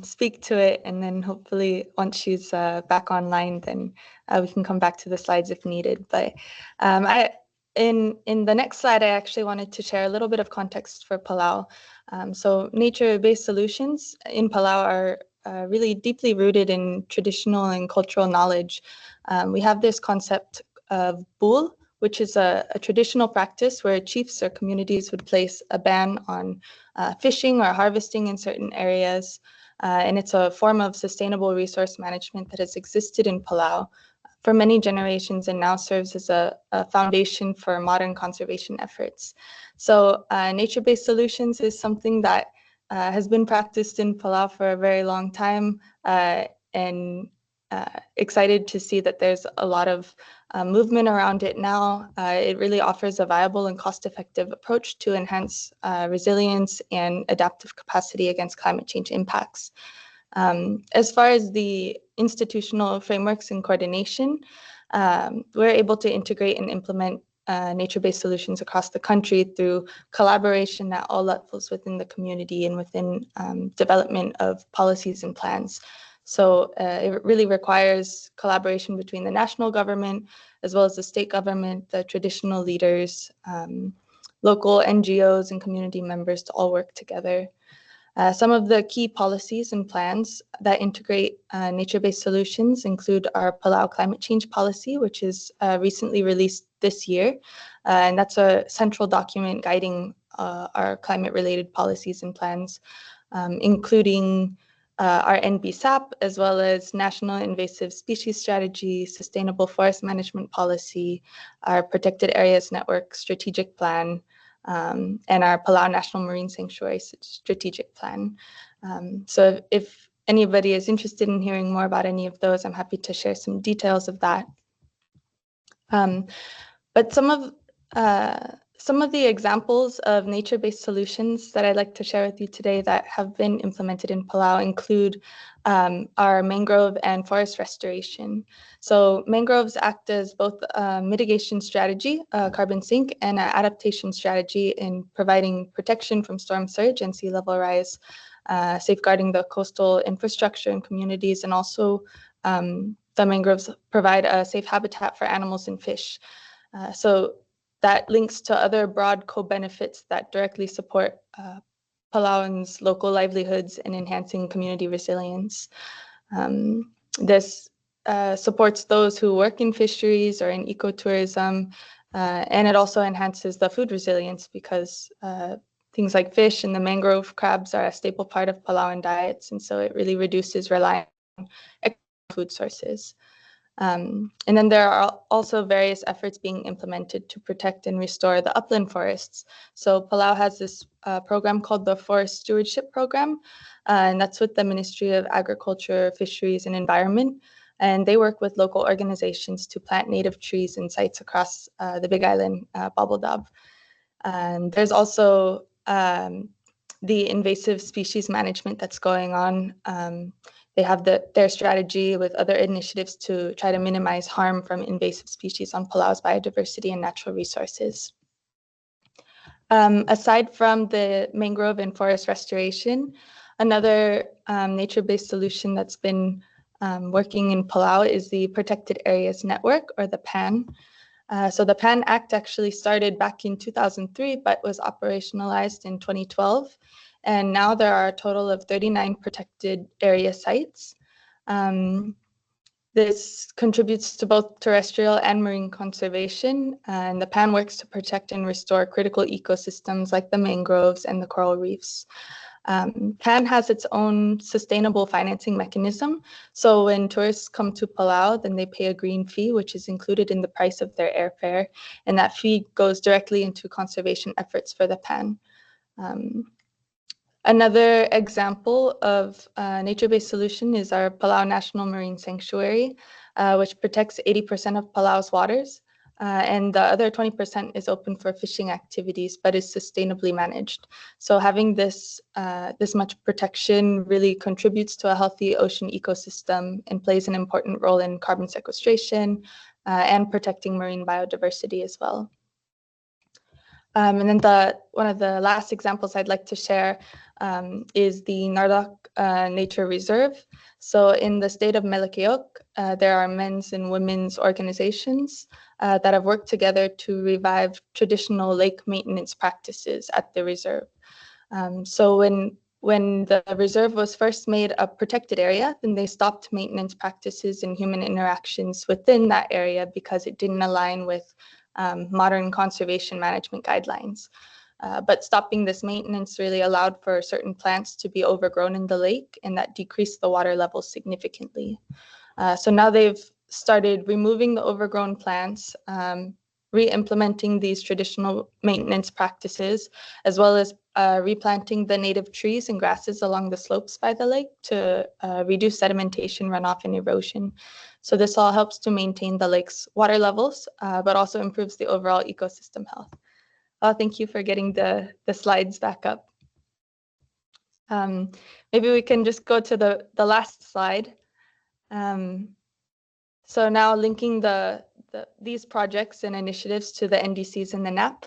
speak to it, and then hopefully once she's back online, then we can come back to the slides if needed. But in the next slide, I actually wanted to share a little bit of context for Palau. So nature-based solutions in Palau are really deeply rooted in traditional and cultural knowledge. We have this concept of bul, which is a traditional practice where chiefs or communities would place a ban on fishing or harvesting in certain areas. And it's a form of sustainable resource management that has existed in Palau for many generations and now serves as a foundation for modern conservation efforts. So nature-based solutions is something that has been practiced in Palau for a very long time, and excited to see that there's a lot of movement around it now. It really offers a viable and cost-effective approach to enhance resilience and adaptive capacity against climate change impacts. As far as the institutional frameworks and coordination, we're able to integrate and implement nature-based solutions across the country through collaboration at all levels within the community and within development of policies and plans. So it really requires collaboration between the national government, as well as the state government, the traditional leaders, local NGOs and community members to all work together. Some of the key policies and plans that integrate nature-based solutions include our Palau climate change policy, which is recently released this year. And that's a central document guiding our climate-related policies and plans, including our NBSAP, as well as National Invasive Species Strategy, Sustainable Forest Management Policy, our Protected Areas Network Strategic Plan, and our Palau National Marine Sanctuary Strategic Plan. So if anybody is interested in hearing more about any of those, I'm happy to share some details of that. But some of the examples of nature-based solutions that I'd like to share with you today that have been implemented in Palau include our mangrove and forest restoration. So mangroves act as both a mitigation strategy, carbon sink, and an adaptation strategy in providing protection from storm surge and sea level rise, safeguarding the coastal infrastructure and communities, and also the mangroves provide a safe habitat for animals and fish. So that links to other broad co-benefits that directly support Palauans' local livelihoods and enhancing community resilience. This supports those who work in fisheries or in ecotourism, and it also enhances the food resilience because things like fish and the mangrove crabs are a staple part of Palauan diets, and so it really reduces reliance on food sources. And then there are also various efforts being implemented to protect and restore the upland forests. So Palau has this program called the Forest Stewardship Program, and that's with the Ministry of Agriculture, Fisheries, and Environment. And they work with local organizations to plant native trees in sites across the Big Island, Babeldav. And there's also the invasive species management that's going on. They have their strategy with other initiatives to try to minimize harm from invasive species on Palau's biodiversity and natural resources. Aside from the mangrove and forest restoration, another nature-based solution that's been working in Palau is the Protected Areas Network, or the PAN. So the PAN Act actually started back in 2003, but was operationalized in 2012. And now there are a total of 39 protected area sites. This contributes to both terrestrial and marine conservation, and the PAN works to protect and restore critical ecosystems like the mangroves and the coral reefs. PAN has its own sustainable financing mechanism. So when tourists come to Palau, then they pay a green fee, which is included in the price of their airfare. And that fee goes directly into conservation efforts for the PAN. Another example of nature-based solution is our Palau National Marine Sanctuary, which protects 80% of Palau's waters. And the other 20% is open for fishing activities, but is sustainably managed. So having this much protection really contributes to a healthy ocean ecosystem and plays an important role in carbon sequestration and protecting marine biodiversity as well. And then one of the last examples I'd like to share is the Nardoc Nature Reserve. So in the state of Melekeok, there are men's and women's organizations that have worked together to revive traditional lake maintenance practices at the reserve. So when the reserve was first made a protected area, then they stopped maintenance practices and human interactions within that area because it didn't align with modern conservation management guidelines. But stopping this maintenance really allowed for certain plants to be overgrown in the lake, and that decreased the water levels significantly. So now they've started removing the overgrown plants, re-implementing these traditional maintenance practices, as well as replanting the native trees and grasses along the slopes by the lake to reduce sedimentation, runoff, and erosion. So this all helps to maintain the lake's water levels, but also improves the overall ecosystem health. Thank you for getting the slides back up. Maybe we can just go to the last slide. So now linking these projects and initiatives to the NDCs and the NAP.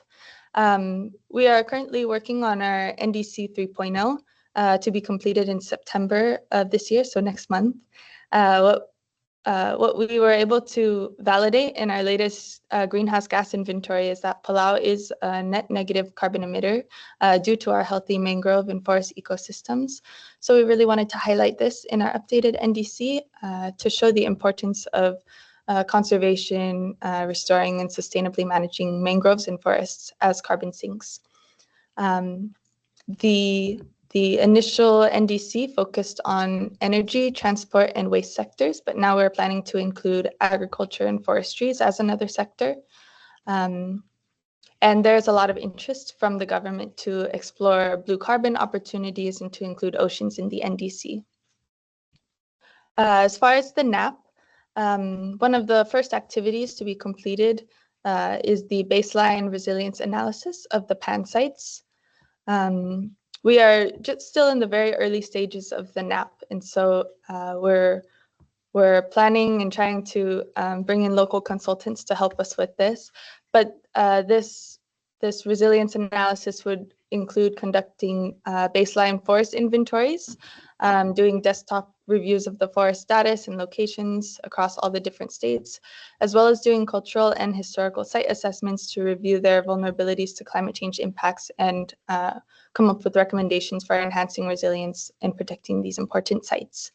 We are currently working on our NDC 3.0 to be completed in September of this year, so next month. What we were able to validate in our latest greenhouse gas inventory is that Palau is a net negative carbon emitter due to our healthy mangrove and forest ecosystems. So we really wanted to highlight this in our updated NDC to show the importance of conservation, restoring and sustainably managing mangroves and forests as carbon sinks. The initial NDC focused on energy, transport, and waste sectors, but now we're planning to include agriculture and forestries as another sector. And there's a lot of interest from the government to explore blue carbon opportunities and to include oceans in the NDC. As far as the NAP, one of the first activities to be completed is the baseline resilience analysis of the PAN sites. We are just still in the very early stages of the NAP, and so we're planning and trying to bring in local consultants to help us with this. But this resilience analysis would include conducting baseline forest inventories, doing desktop reviews of the forest status and locations across all the different states, as well as doing cultural and historical site assessments to review their vulnerabilities to climate change impacts and come up with recommendations for enhancing resilience and protecting these important sites.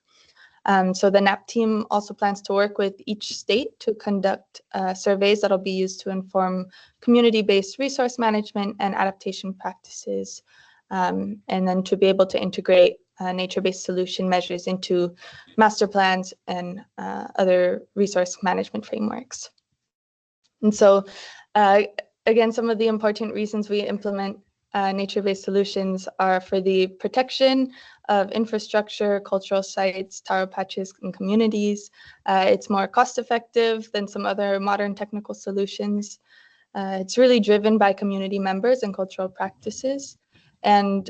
So the NAP team also plans to work with each state to conduct surveys that'll be used to inform community-based resource management and adaptation practices, and then to be able to integrate nature-based solution measures into master plans and other resource management frameworks. And so, again, some of the important reasons we implement nature-based solutions are for the protection of infrastructure, cultural sites, taro patches, and communities. It's more cost-effective than some other modern technical solutions. It's really driven by community members and cultural practices. And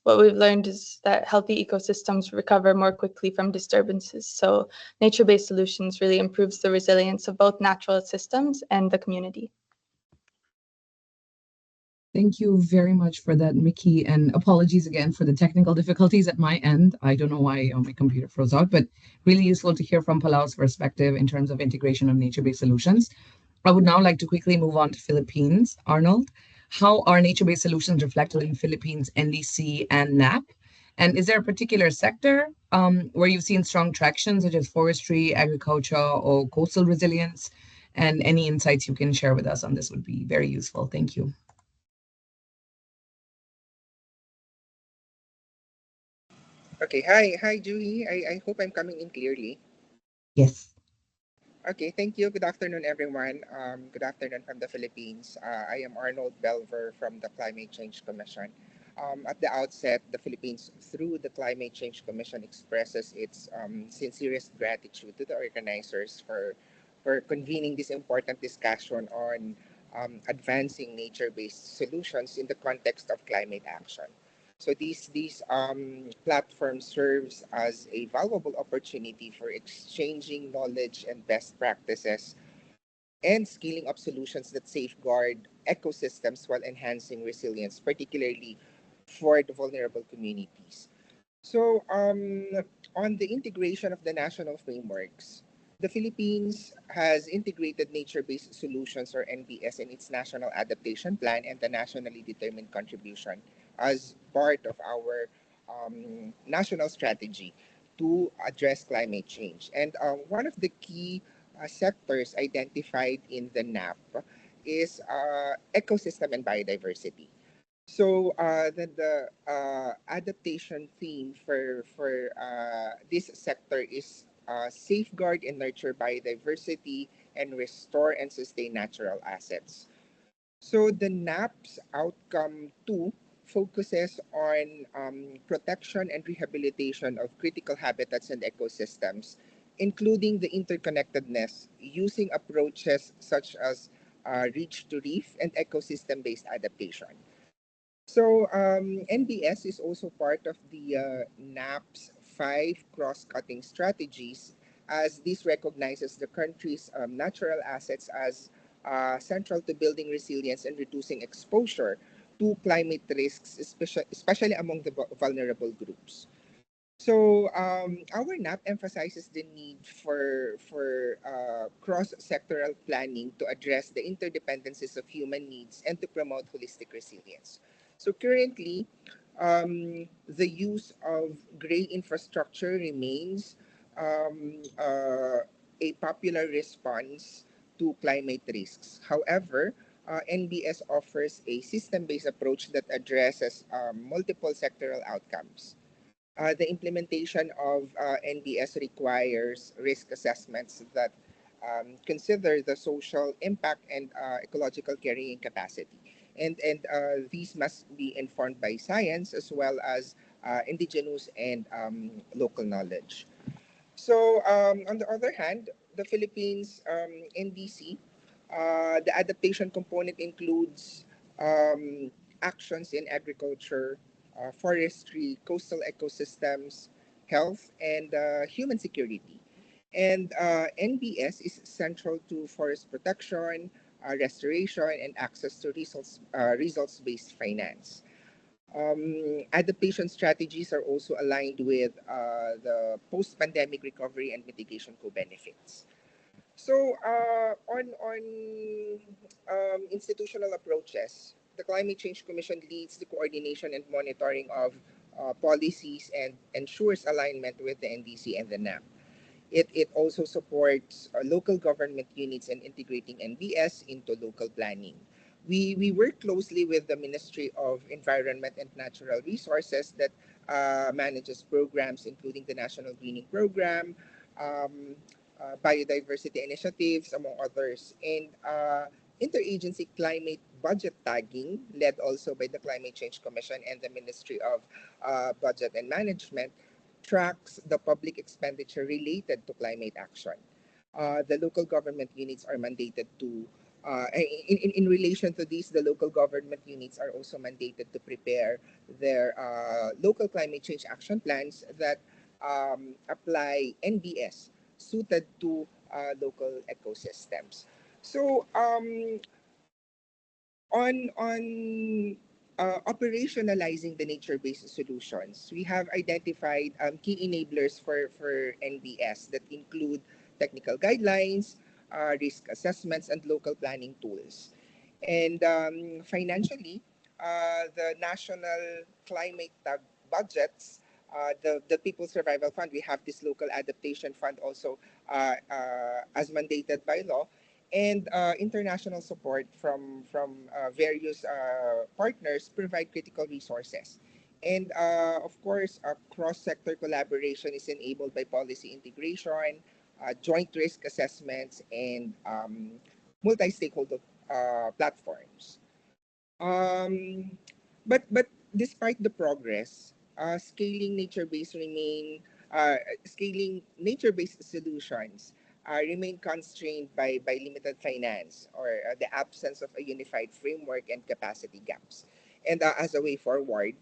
what we've learned is that healthy ecosystems recover more quickly from disturbances. So nature-based solutions really improves the resilience of both natural systems and the community. Thank you very much for that, Mickey, and apologies again for the technical difficulties at my end. I don't know why my computer froze out, but really useful to hear from Palau's perspective in terms of integration of nature-based solutions. I would now like to quickly move on to Philippines. Arnold, how are nature-based solutions reflected in Philippines NDC and NAP? And is there a particular sector where you've seen strong traction, such as forestry, agriculture, or coastal resilience? And any insights you can share with us on this would be very useful. Thank you. Okay, hi, Juhi. I hope I'm coming in clearly. Yes. Okay, thank you. Good afternoon, everyone. Good afternoon from the Philippines. I am Arnold Belver from the Climate Change Commission. At the outset, the Philippines, through the Climate Change Commission, expresses its sincerest gratitude to the organizers for convening this important discussion on advancing nature-based solutions in the context of climate action. So these platforms serves as a valuable opportunity for exchanging knowledge and best practices and scaling up solutions that safeguard ecosystems while enhancing resilience, particularly for the vulnerable communities. So, on the integration of the national frameworks, the Philippines has integrated nature-based solutions or NBS in its National Adaptation Plan and the Nationally Determined Contribution as part of our national strategy to address climate change. And one of the key sectors identified in the NAP is ecosystem and biodiversity. So the adaptation theme for this sector is safeguard and nurture biodiversity and restore and sustain natural assets. So the NAP's outcome two focuses on protection and rehabilitation of critical habitats and ecosystems, including the interconnectedness using approaches such as reach to reef and ecosystem-based adaptation. So NBS is also part of the NAP's five cross-cutting strategies, as this recognizes the country's natural assets as central to building resilience and reducing exposure to climate risks, especially among the vulnerable groups. So our NAP emphasizes the need for cross-sectoral planning to address the interdependencies of human needs and to promote holistic resilience. So currently, the use of gray infrastructure remains a popular response to climate risks. However, NBS offers a system-based approach that addresses multiple sectoral outcomes. The implementation of NBS requires risk assessments that consider the social impact and ecological carrying capacity. And these must be informed by science as well as indigenous and local knowledge. So, on the other hand, the Philippines NDC, the adaptation component includes actions in agriculture, forestry, coastal ecosystems, health, and human security. And NBS is central to forest protection, restoration, and access to results-based finance. Adaptation strategies are also aligned with the post-pandemic recovery and mitigation co-benefits. So, on institutional approaches, the Climate Change Commission leads the coordination and monitoring of policies and ensures alignment with the NDC and the NAP. It also supports local government units and integrating NBS into local planning. We work closely with the Ministry of Environment and Natural Resources that manages programs including the National Greening Program, um, biodiversity initiatives, among others, and interagency climate budget tagging, led also by the Climate Change Commission and the Ministry of Budget and Management, tracks the public expenditure related to climate action. The local government units are mandated to, in relation to these, the local government units are also mandated to prepare their local climate change action plans that apply NBS suited to local ecosystems. So on operationalizing the nature-based solutions, we have identified key enablers for NBS that include technical guidelines, risk assessments, and local planning tools. And financially, the national climate budgets the People Survival Fund. We have this local adaptation fund also as mandated by law, and international support from various partners provide critical resources. And of course, cross-sector collaboration is enabled by policy integration, joint risk assessments, and multi-stakeholder platforms. Um, but despite the progress, scaling nature-based solutions remain constrained by limited finance or the absence of a unified framework and capacity gaps. And as a way forward,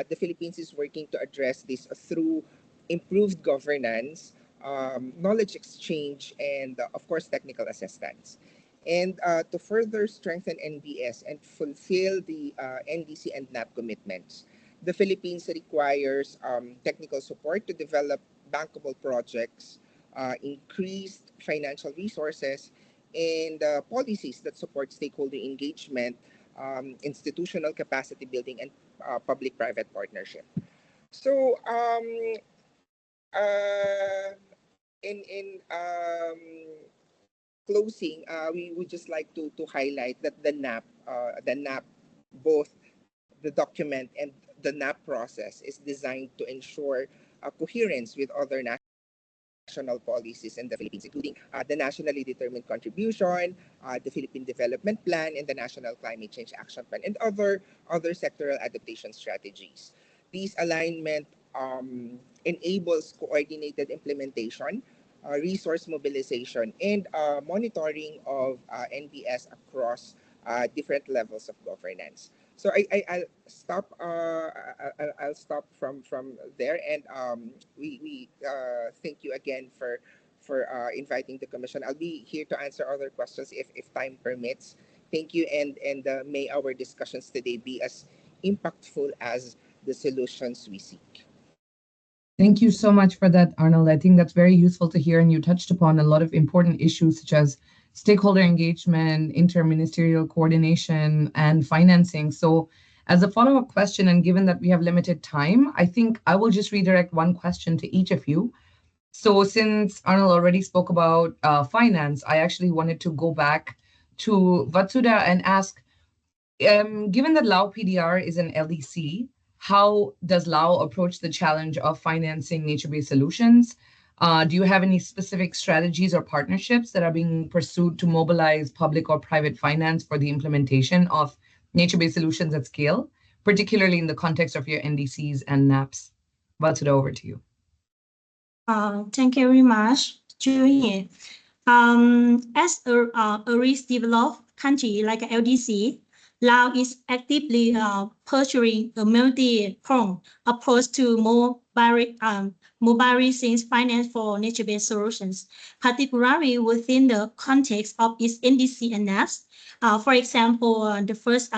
the Philippines is working to address this through improved governance, knowledge exchange, and of course, technical assistance. And to further strengthen NBS and fulfill the NDC and NAP commitments, the Philippines requires technical support to develop bankable projects, increased financial resources, and policies that support stakeholder engagement, institutional capacity building, and public-private partnership. So, uh, in closing, we would just like to highlight that the NAP, both the document and the NAP process is designed to ensure coherence with other national policies in the Philippines, including the nationally determined contribution, the Philippine Development Plan, and the National Climate Change Action Plan, and other sectoral adaptation strategies. These alignment enables coordinated implementation, resource mobilization, and monitoring of NBS across different levels of governance. So I'll stop from there, and we thank you again for inviting the commission. I'll be here to answer other questions if time permits. Thank you, and may our discussions today be as impactful as the solutions we seek. Thank you so much for that, Arnold. I think that's very useful to hear, and you touched upon a lot of important issues such as stakeholder engagement, interministerial coordination, and financing. So as a follow-up question, and given that we have limited time, I think I will just redirect one question to each of you. So since Arnold already spoke about finance, I actually wanted to go back to Vatsuda and ask, given that Lao PDR is an LDC, how does Lao approach the challenge of financing nature-based solutions? Do you have any specific strategies or partnerships that are being pursued to mobilize public or private finance for the implementation of nature-based solutions at scale, particularly in the context of your NDCs and NAPs? Vatsuda, over to you. Thank you very much, Julie. As a risk developed country like LDC, Lao is actively pursuing a multi-pronged approach to mobilizing finance for nature-based solutions, particularly within the context of its NDC and NAPs. For example, the first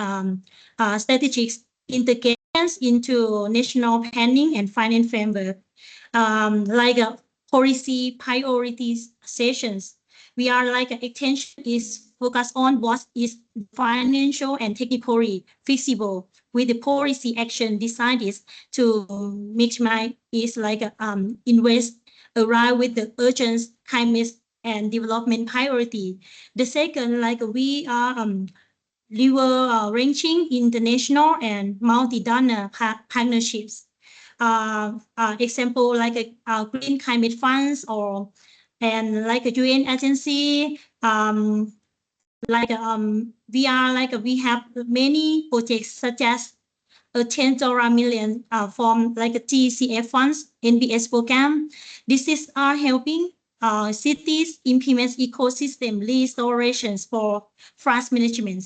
strategic integrations into national planning and finance framework, like policy priorities sessions. We are like attention is focused on what is financial and technically feasible with the policy action decided to maximize is like invest around with the urgent climate and development priority. The second, like we are leveraging international and multi-donor partnerships. Example like a green climate funds and like a UN agency, we have many projects such as a $10 million from like a TCF funds, NBS program. This is helping cities implement ecosystem restorations for forest management.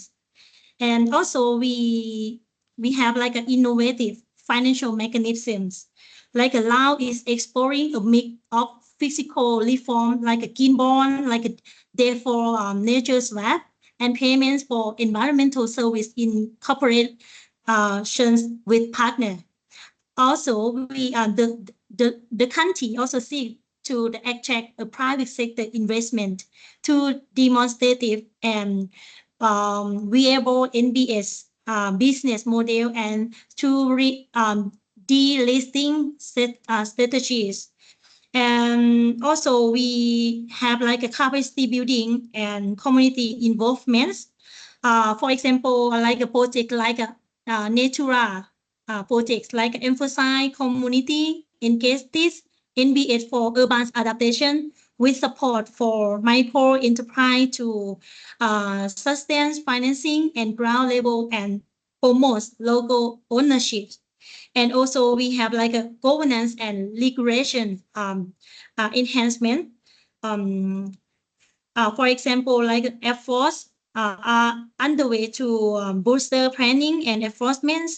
And also we have like an innovative financial mechanisms. Like Lao is exploring a mix of physical reform like a green bond, like a debt for nature swap, and payments for environmental service in corporate with partner. Also, the country also seek to attract a private sector investment to demonstrative and viable NBS business model and to delisting strategies. And also we have like a capacity building and community involvements. For example, like a project like a Natura projects like emphasize community engagement, NBS for urban adaptation with support for micro enterprise to sustain financing and ground level and promote local ownership. And also we have like a governance and regulation enhancement. For example, like efforts are underway to booster planning and enforcement,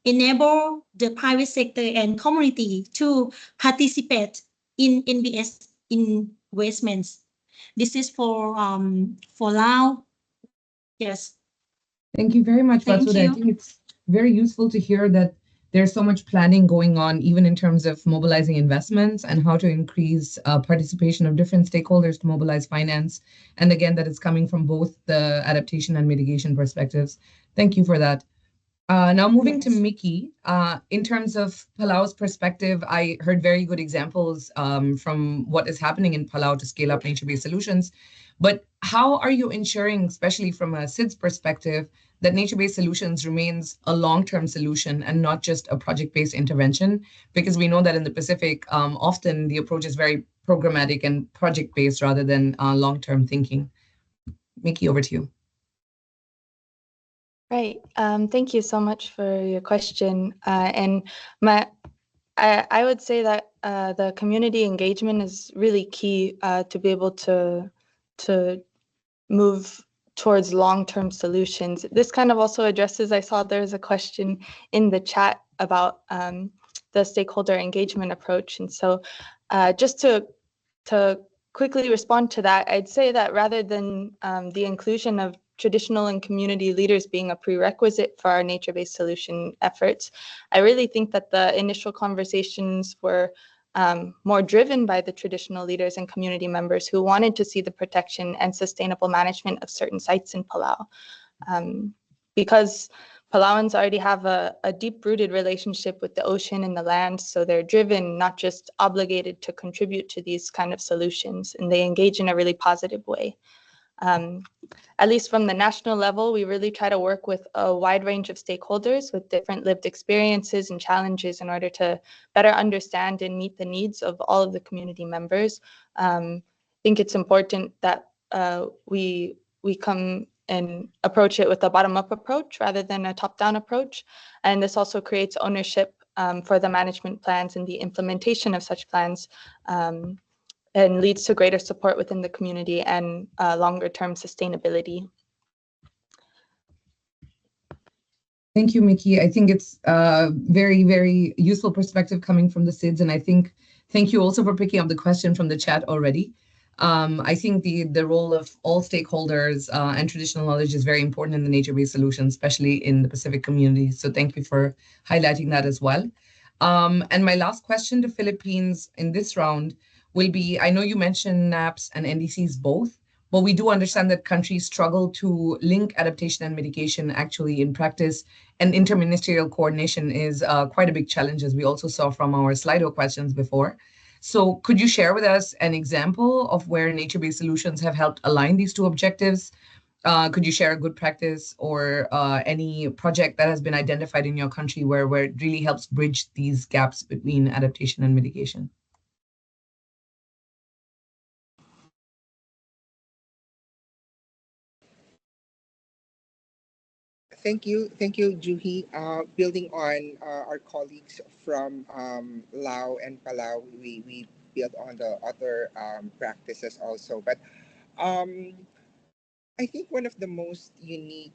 enable the private sector and community to participate in NBS investments. This is for Lao. Yes. Thank you very much, Thank Vatsuda. I you. think it's very useful to hear that there's so much planning going on, even in terms of mobilizing investments and how to increase participation of different stakeholders to mobilize finance. And again, that it's coming from both the adaptation and mitigation perspectives. Thank you for that. Now moving to Yes. Mickey, in terms of Palau's perspective, I heard very good examples from what is happening in Palau to scale up nature-based solutions. But how are you ensuring, especially from a SIDS perspective, that nature-based solutions remains a long-term solution and not just a project-based intervention? Because we know that in the Pacific, often the approach is very programmatic and project-based rather than long-term thinking. Mickey, over to you. Right. Thank you so much for your question. I would say that the community engagement is really key to be able to move towards long-term solutions. This kind of also addresses, I saw there's a question in the chat about the stakeholder engagement approach. And so just to quickly respond to that, I'd say that rather than the inclusion of traditional and community leaders being a prerequisite for our nature-based solution efforts, I really think that the initial conversations were more driven by the traditional leaders and community members who wanted to see the protection and sustainable management of certain sites in Palau. Because Palauans already have a deep-rooted relationship with the ocean and the land, so they're driven, not just obligated to contribute to these kind of solutions, and they engage in a really positive way. At least from the national level, we really try to work with a wide range of stakeholders with different lived experiences and challenges in order to better understand and meet the needs of all of the community members. I think it's important that we come and approach it with a bottom-up approach rather than a top-down approach. And this also creates ownership for the management plans and the implementation of such plans, and leads to greater support within the community and longer-term sustainability. Thank you, Mickey. I think it's a very, very useful perspective coming from the SIDS. And I think, thank you also for picking up the question from the chat already. I think the role of all stakeholders and traditional knowledge is very important in the nature-based solutions, especially in the Pacific community. So thank you for highlighting that as well. And my last question to Philippines in this round will be, I know you mentioned NAPs and NDCs both, but we do understand that countries struggle to link adaptation and mitigation actually in practice, and interministerial coordination is quite a big challenge, as we also saw from our Slido questions before. So could you share with us an example of where nature-based solutions have helped align these two objectives? Could you share a good practice or any project that has been identified in your country where it really helps bridge these gaps between adaptation and mitigation? Thank you, Juhi. Building on our colleagues from Lao and Palau, we build on the other practices also. But I think one of the most unique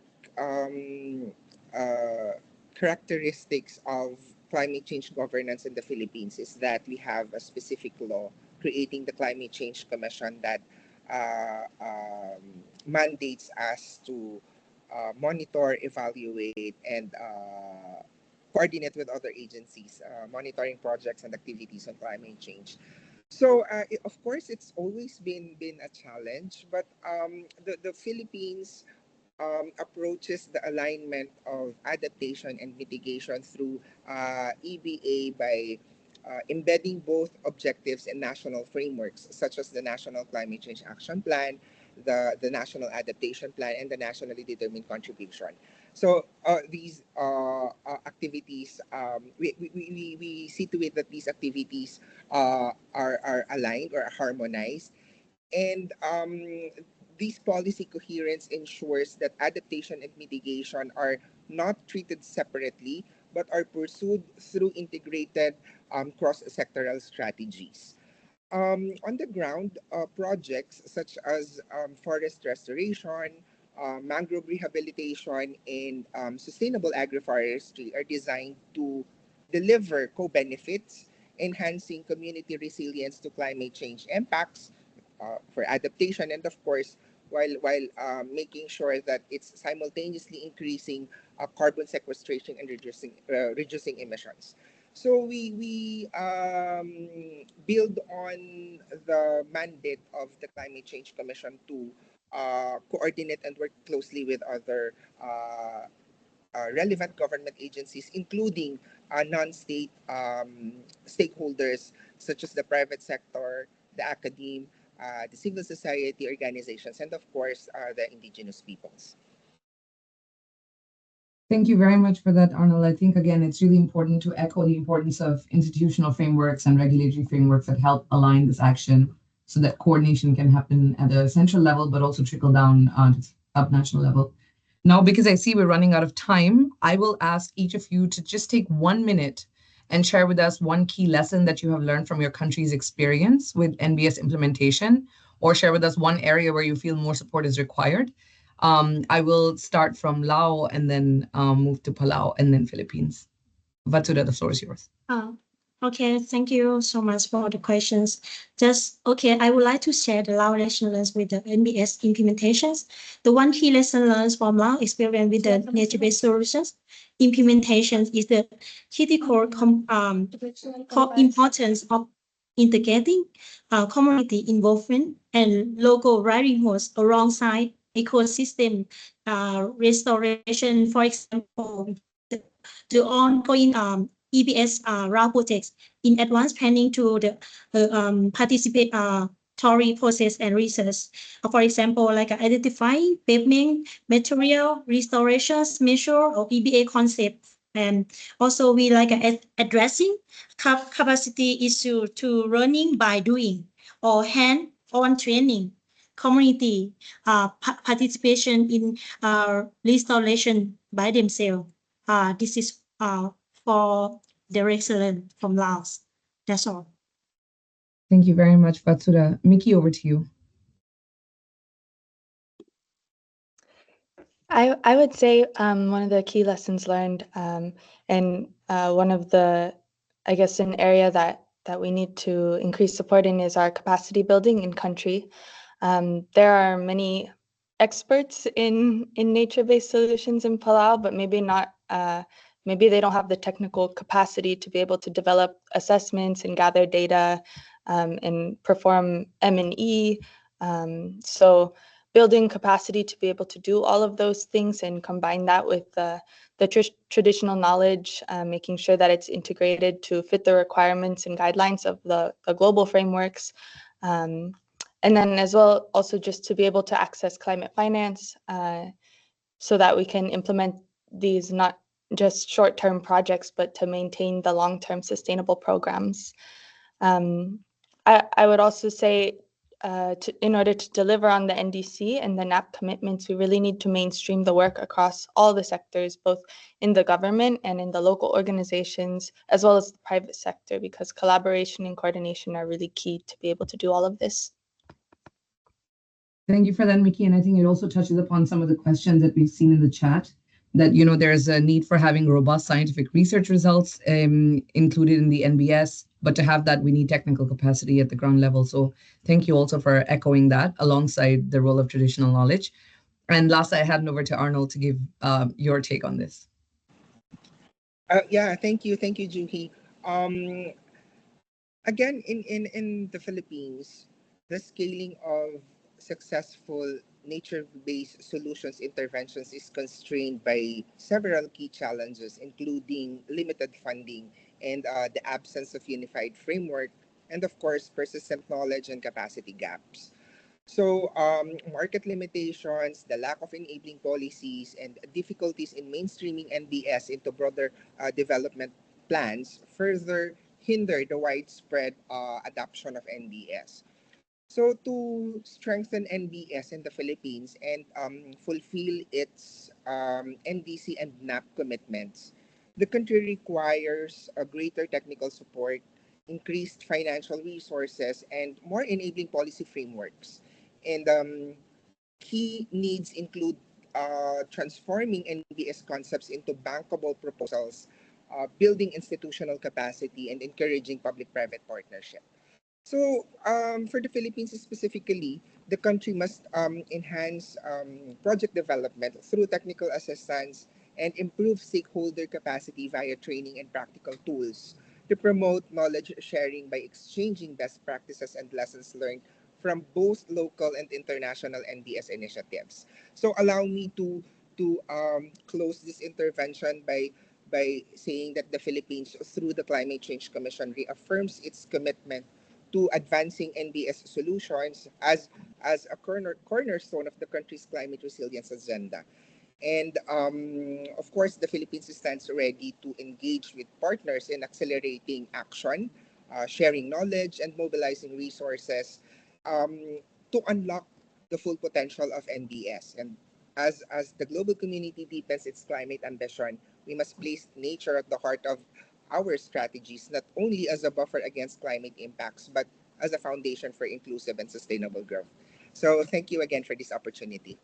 characteristics of climate change governance in the Philippines is that we have a specific law creating the Climate Change Commission that mandates us to monitor, evaluate, and coordinate with other agencies, monitoring projects and activities on climate change. So, of course, it's always been a challenge, but the Philippines approaches the alignment of adaptation and mitigation through EBA by embedding both objectives and national frameworks, such as the National Climate Change Action Plan, the National Adaptation Plan, and the Nationally Determined Contribution. So these activities, we see to it that these activities are aligned or harmonized. And this policy coherence ensures that adaptation and mitigation are not treated separately, but are pursued through integrated cross-sectoral strategies. On the ground, projects such as forest restoration, mangrove rehabilitation, and sustainable agroforestry are designed to deliver co-benefits, enhancing community resilience to climate change impacts for adaptation, and of course, while making sure that it's simultaneously increasing carbon sequestration and reducing emissions. So we build on the mandate of the Climate Change Commission to coordinate and work closely with other relevant government agencies, including non-state stakeholders such as the private sector, the academe, the civil society organizations, and of course, the indigenous peoples. Thank you very much for that, Arnold. I think, again, it's really important to echo the importance of institutional frameworks and regulatory frameworks that help align this action so that coordination can happen at a central level, but also trickle down to up national level. Now, because I see we're running out of time, I will ask each of you to just take 1 minute and share with us one key lesson that you have learned from your country's experience with NBS implementation, or share with us one area where you feel more support is required. I will start from Lao and then move to Palau and then Philippines. Vatsura, the floor is yours. Okay, thank you so much for the questions. I would like to share the Lao lesson learned with the NBS implementations. The one key lesson learned from Lao experience with the nature-based solutions implementations is the critical importance of integrating community involvement and local livelihoods alongside ecosystem restoration. For example, the ongoing EBS RAW projects in advanced planning to the participatory process and research. For example, like identifying pavement material restorations measure or EBA concept. And also we like addressing capacity issue to learning by doing or hand-on training, community participation in restoration by themselves. This is for the excellent from Laos. That's all. Thank you very much, Vatsura. Miki, over to you. I would say one of the key lessons learned and one of the, I guess, an area that we need to increase support in is our capacity building in country. There are many experts in nature-based solutions in Palau, but maybe not. Maybe they don't have the technical capacity to be able to develop assessments and gather data and perform M&E. So building capacity to be able to do all of those things and combine that with the traditional knowledge, making sure that it's integrated to fit the requirements and guidelines of the global frameworks. And then as well, also just to be able to access climate finance so that we can implement these not just short-term projects, but to maintain the long-term sustainable programs. I would also say in order to deliver on the NDC and the NAP commitments, we really need to mainstream the work across all the sectors, both in the government and in the local organizations, as well as the private sector, because collaboration and coordination are really key to be able to do all of this. Thank you for that, Miki. And I think it also touches upon some of the questions that we've seen in the chat, that, you know, there's a need for having robust scientific research results included in the NBS, but to have that, we need technical capacity at the ground level. So thank you also for echoing that alongside the role of traditional knowledge. And last, I hand over to Arnold to give your take on this. Yeah, thank you, Juhi. Again, in the Philippines, the scaling of successful nature-based solutions interventions is constrained by several key challenges, including limited funding and the absence of unified framework, and of course, persistent knowledge and capacity gaps. So, market limitations, the lack of enabling policies, and difficulties in mainstreaming NBS into broader development plans further hinder the widespread adoption of NBS. So, to strengthen NBS in the Philippines and fulfill its NDC and NAP commitments, the country requires a greater technical support, increased financial resources, and more enabling policy frameworks. And key needs include transforming NBS concepts into bankable proposals, building institutional capacity, and encouraging public-private partnership. So, for the Philippines specifically, the country must enhance project development through technical assistance and improve stakeholder capacity via training and practical tools to promote knowledge sharing by exchanging best practices and lessons learned from both local and international NBS initiatives. So, allow me to close this intervention by saying that the Philippines, through the Climate Change Commission, reaffirms its commitment to advancing NBS solutions as a cornerstone of the country's climate resilience agenda. And of course, the Philippines stands ready to engage with partners in accelerating action, sharing knowledge, and mobilizing resources to unlock the full potential of NBS. And as the global community deepens its climate ambition, we must place nature at the heart of our strategies, not only as a buffer against climate impacts, but as a foundation for inclusive and sustainable growth. So thank you again for this opportunity.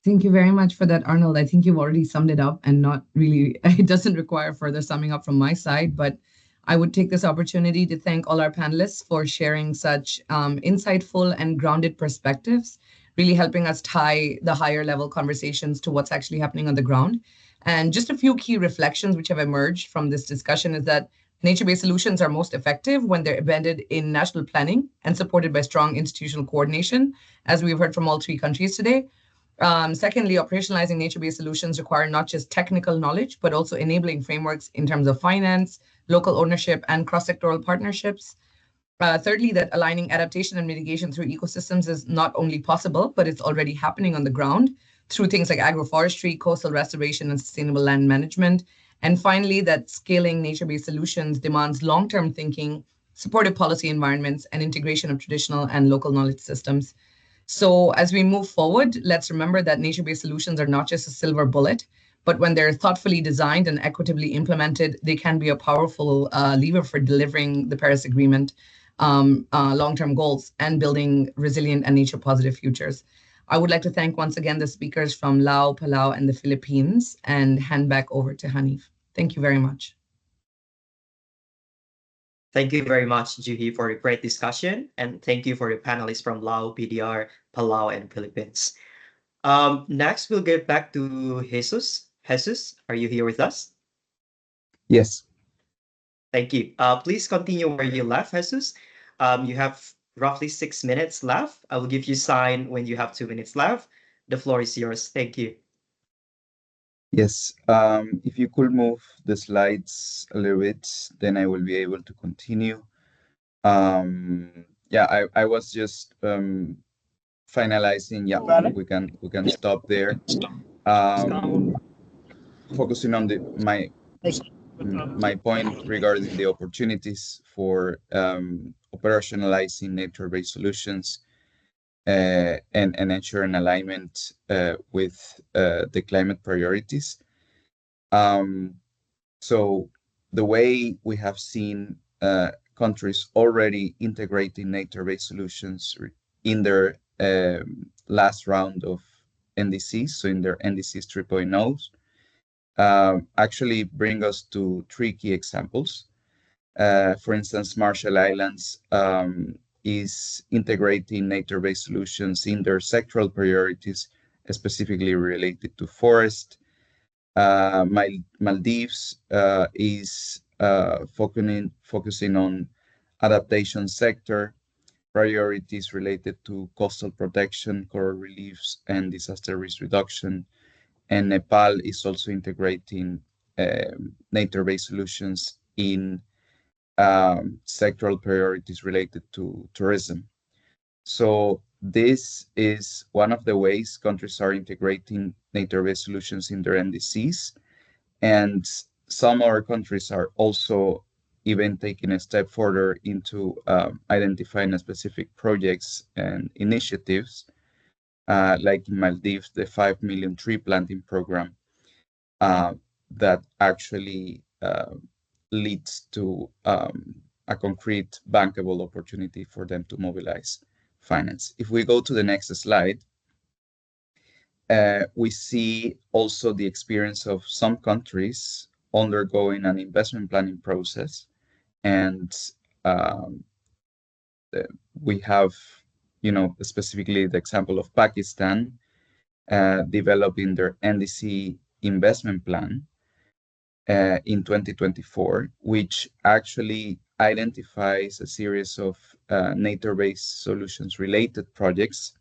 Thank you very much for that, Arnold. I think you've already summed it up and not really, it doesn't require further summing up from my side, but I would take this opportunity to thank all our panelists for sharing such insightful and grounded perspectives, really helping us tie the higher level conversations to what's actually happening on the ground. And just a few key reflections which have emerged from this discussion is that nature-based solutions are most effective when they're embedded in national planning and supported by strong institutional coordination, as we've heard from all three countries today. Secondly, operationalizing nature-based solutions require not just technical knowledge, but also enabling frameworks in terms of finance, local ownership, and cross-sectoral partnerships. Thirdly, that aligning adaptation and mitigation through ecosystems is not only possible, but it's already happening on the ground through things like agroforestry, coastal restoration, and sustainable land management. And finally, that scaling nature-based solutions demands long-term thinking, supportive policy environments, and integration of traditional and local knowledge systems. So as we move forward, let's remember that nature-based solutions are not just a silver bullet, but when they're thoughtfully designed and equitably implemented, they can be a powerful lever for delivering the Paris Agreement long-term goals and building resilient and nature-positive futures. I would like to thank once again the speakers from Laos, Palau, and the Philippines, and hand back over to Hanif. Thank you very much. Thank you very much, Juhi, for a great discussion. And thank you for the panelists from Laos, PDR, Palau, and Philippines. Next, we'll get back to Jesus. Jesus, are you here with us? Yes. Thank you. Please continue where you left, Jesus. You have roughly 6 minutes left. I will give you a sign when you have 2 minutes left. The floor is yours. Thank you. Yes. If you could move the slides a little bit, then I will be able to continue. Yeah, I was just finalizing. Yeah, we can stop there. Focusing on my point regarding the opportunities for operationalizing nature-based solutions and ensuring alignment with the climate priorities. So the way we have seen countries already integrating nature-based solutions in their last round of NDCs, so in their NDCs 3.0, actually bring us to 3 key examples. For instance, Marshall Islands is integrating nature-based solutions in their sectoral priorities, specifically related to forest. Maldives is focusing on adaptation sector. priorities related to coastal protection, coral reliefs, and disaster risk reduction. And Nepal is also integrating nature-based solutions in sectoral priorities related to tourism. So this is one of the ways countries are integrating nature-based solutions in their NDCs. And some other countries are also even taking a step further into identifying specific projects and initiatives, like in Maldives, the 5 million tree planting program that actually leads to a concrete bankable opportunity for them to mobilize finance. If we go to the next slide, we see also the experience of some countries undergoing an investment planning process. And we have, specifically the example of Pakistan developing their NDC investment plan in 2024, which actually identifies a series of nature-based solutions related projects,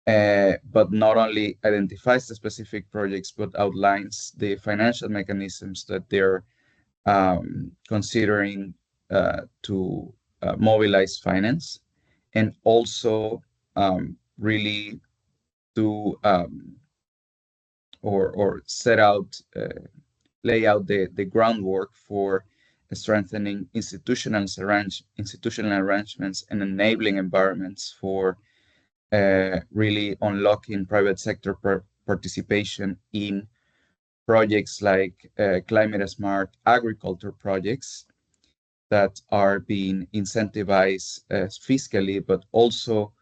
but not only identifies the specific projects, but outlines the financial mechanisms that they're considering to mobilize finance, and also really do or set out, lay out the groundwork for strengthening institutional arrangements and enabling environments for really unlocking private sector participation in projects like climate smart agriculture projects that are being incentivized fiscally, but also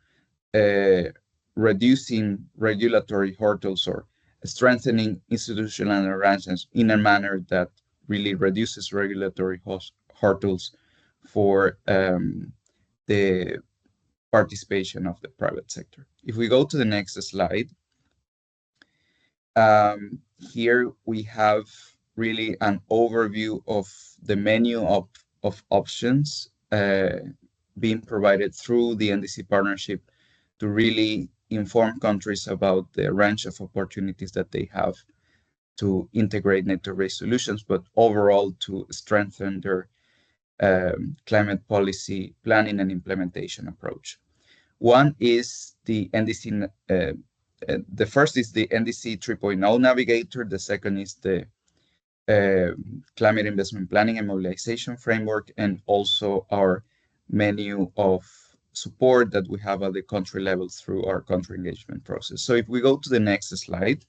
reducing regulatory hurdles or strengthening institutional arrangements in a manner that really reduces regulatory hurdles for the participation of the private sector. If we go to the next slide, here we have really an overview of the menu of options being provided through the NDC partnership to really inform countries about the range of opportunities that they have to integrate nature-based solutions, but overall to strengthen their climate policy planning and implementation approach. One is the NDC, the first is the NDC 3.0 navigator, the second is the climate investment planning and mobilization framework, and also our menu of support that we have at the country level through our country engagement process. So if we go to the next slide,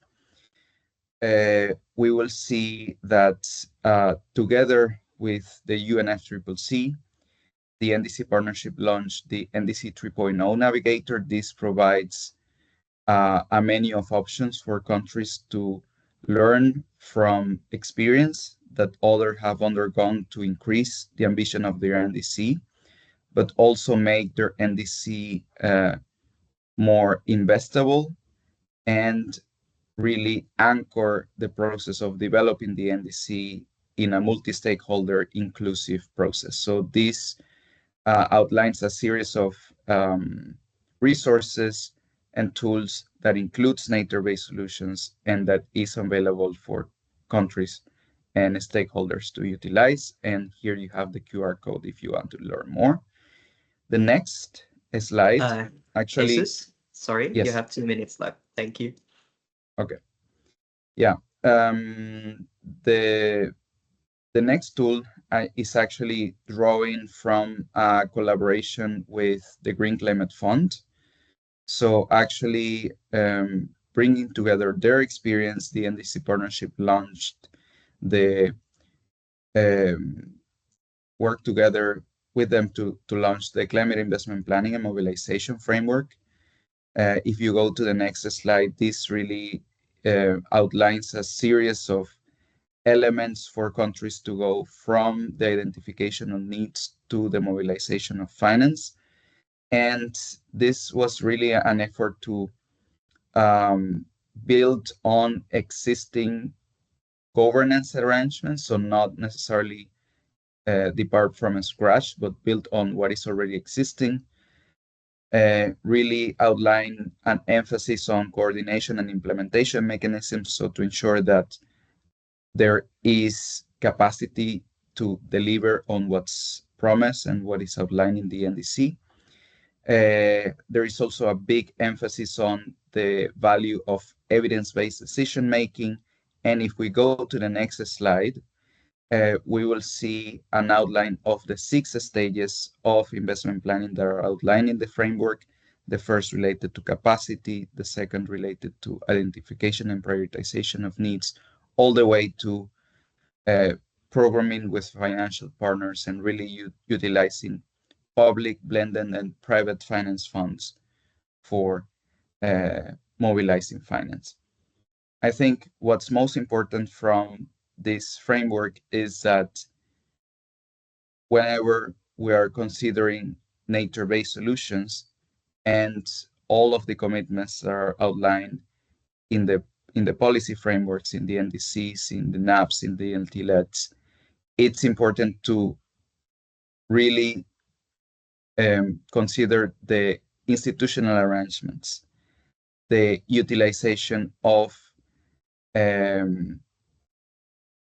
we will see that together with the UNFCCC, the NDC partnership launched the NDC 3.0 navigator. This provides a menu of options for countries to learn from experience that others have undergone to increase the ambition of their NDC, but also make their NDC more investable and really anchor the process of developing the NDC in a multi-stakeholder inclusive process. So this outlines a series of resources and tools that includes nature-based solutions and that is available for countries and stakeholders to utilize. And here you have the QR code if you want to learn more. The next slide, actually. Jesus, sorry, yes. You have 2 minutes left. Thank you. Okay. Yeah. The next tool is actually drawing from a collaboration with the Green Climate Fund. So actually bringing together their experience, the NDC partnership launched the work together with them to launch the climate investment planning and mobilization framework. If you go to the next slide, this really outlines a series of elements for countries to go from the identification of needs to the mobilization of finance. And this was really an effort to build on existing governance arrangements, so not necessarily depart from scratch, but build on what is already existing, really outline an emphasis on coordination and implementation mechanisms, so to ensure that there is capacity to deliver on what's promised and what is outlined in the NDC. There is also a big emphasis on the value of evidence-based decision making. And if we go to the next slide, we will see an outline of the 6 stages of investment planning that are outlined in the framework. The first related to capacity, the second related to identification and prioritization of needs, all the way to programming with financial partners and really utilizing public, blended, and private finance funds for mobilizing finance. I think what's most important from this framework is that whenever we are considering nature-based solutions and all of the commitments that are outlined in the policy frameworks, in the NDCs, in the NAPs, in the LTLEDs, it's important to really consider the institutional arrangements, the utilization of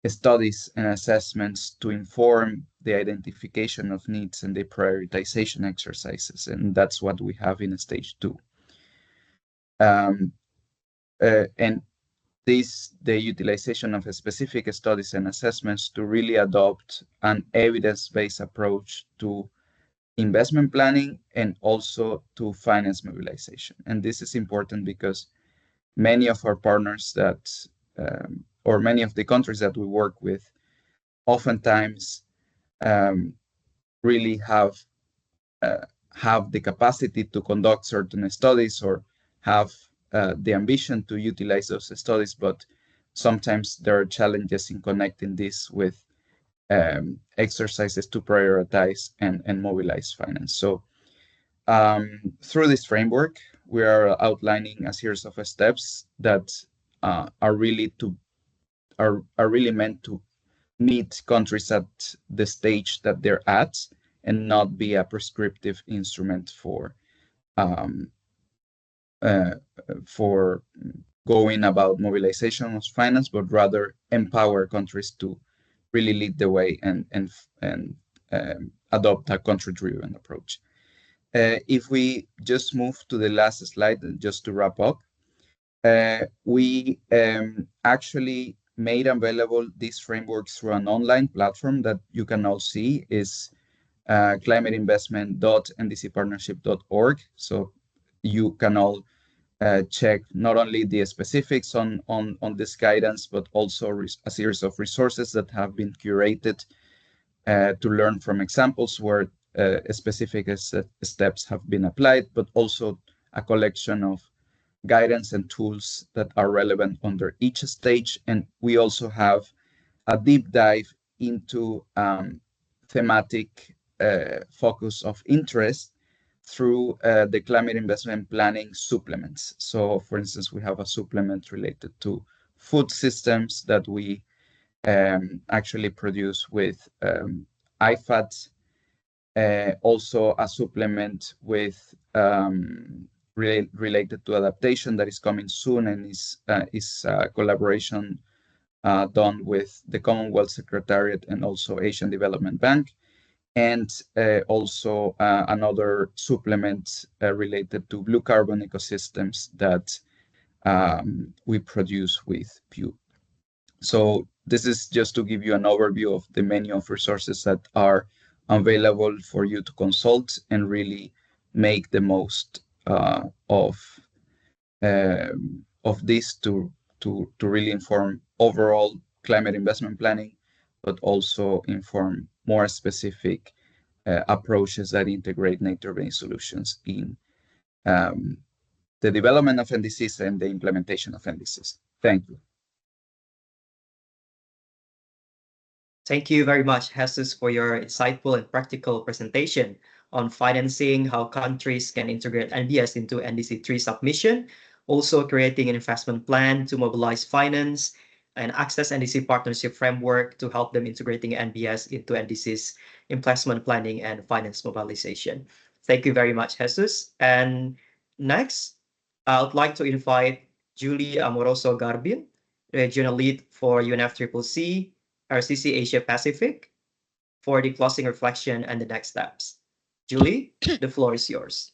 studies and assessments to inform the identification of needs and the prioritization exercises. And that's what we have in stage 2. And the utilization of specific studies and assessments to really adopt an evidence-based approach to investment planning and also to finance mobilization. And this is important because many of our partners that, or many of the countries that we work with, oftentimes really have the capacity to conduct certain studies or have the ambition to utilize those studies, but sometimes there are challenges in connecting this with exercises to prioritize and mobilize finance. So through this framework, we are outlining a series of steps that are really meant to meet countries at the stage that they're at and not be a prescriptive instrument for going about mobilization of finance, but rather empower countries to really lead the way and adopt a country-driven approach. If we just move to the last slide, just to wrap up, we actually made available this framework through an online platform that you can all see is climateinvestment.ndcpartnership.org. So you can all check not only the specifics on this guidance, but also a series of resources that have been curated to learn from examples where specific steps have been applied, but also a collection of guidance and tools that are relevant under each stage. And we also have a deep dive into thematic focus of interest through the climate investment planning supplements. So for instance, we have a supplement related to food systems that we actually produce with IFAD, also a supplement with related to adaptation that is coming soon and is a collaboration done with the Commonwealth Secretariat and also Asian Development Bank, and also another supplement related to blue carbon ecosystems that we produce with Pew. So this is just to give you an overview of the menu of resources that are available for you to consult and really make the most of this to really inform overall climate investment planning, but also inform more specific approaches that integrate nature-based solutions in the development of NDCs and the implementation of NDCs. Thank you. Thank you very much, Jesus, for your insightful and practical presentation on financing, how countries can integrate NBS into NDC3 submission, also creating an investment plan to mobilize finance, and access NDC partnership framework to help them integrating NBS into NDC's investment planning and finance mobilization. Thank you very much, Jesus. And next, I would like to invite Julie Amoroso Garbin, Regional Lead for UNFCCC, RCC Asia Pacific, for the closing reflection and the next steps. Julie, the floor is yours.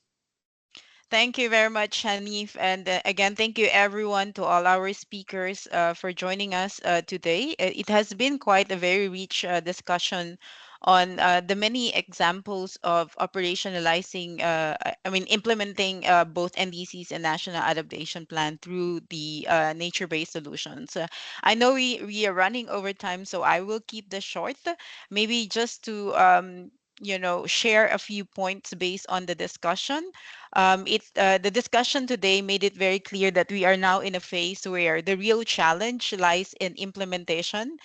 Thank you very much, Hanif. And again, thank you everyone to all our speakers for joining us today. It has been quite a very rich discussion on the many examples of operationalizing, implementing both NDCs and National Adaptation Plan through the nature-based solutions. I know we are running over time, so I will keep this short. Maybe just to share a few points based on the discussion. The discussion today made it very clear that we are now in a phase where the real challenge lies in implementation,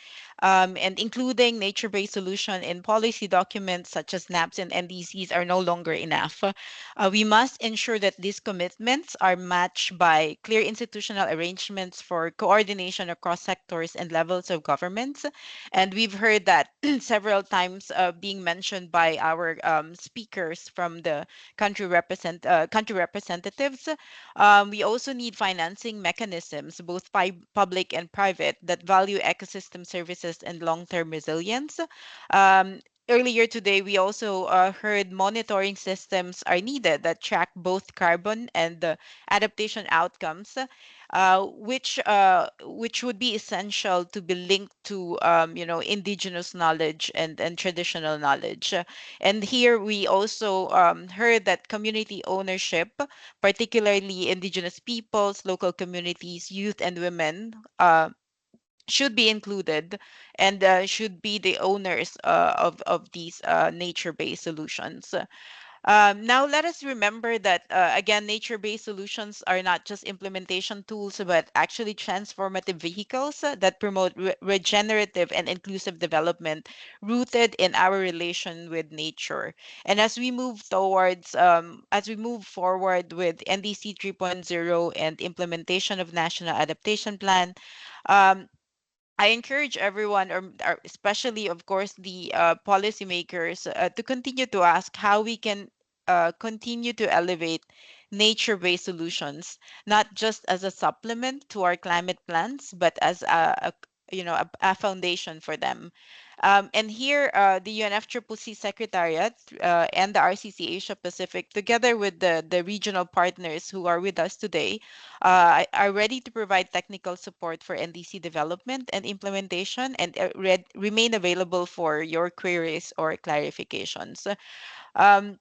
and including nature-based solution in policy documents such as NAPs and NDCs are no longer enough. We must ensure that these commitments are matched by clear institutional arrangements for coordination across sectors and levels of governments. And we've heard that several times being mentioned by our speakers from the country representatives. We also need financing mechanisms, both public and private, that value ecosystem services and long-term resilience. Earlier today, we also heard monitoring systems are needed that track both carbon and adaptation outcomes, which would be essential to be linked to indigenous knowledge and traditional knowledge. And here we also heard that community ownership, particularly indigenous peoples, local communities, youth, and women, should be included and should be the owners of these nature-based solutions. Now, let us remember that, again, nature-based solutions are not just implementation tools, but actually transformative vehicles that promote regenerative and inclusive development rooted in our relation with nature. And as we move forward with NDC 3.0 and implementation of National Adaptation Plan, um, I encourage everyone, or especially, of course, the policymakers, to continue to ask how we can continue to elevate nature-based solutions, not just as a supplement to our climate plans, but as a foundation for them. And here, the UNFCCC Secretariat and the RCC Asia Pacific, together with the regional partners who are with us today, are ready to provide technical support for NDC development and implementation, and remain available for your queries or clarifications. Um,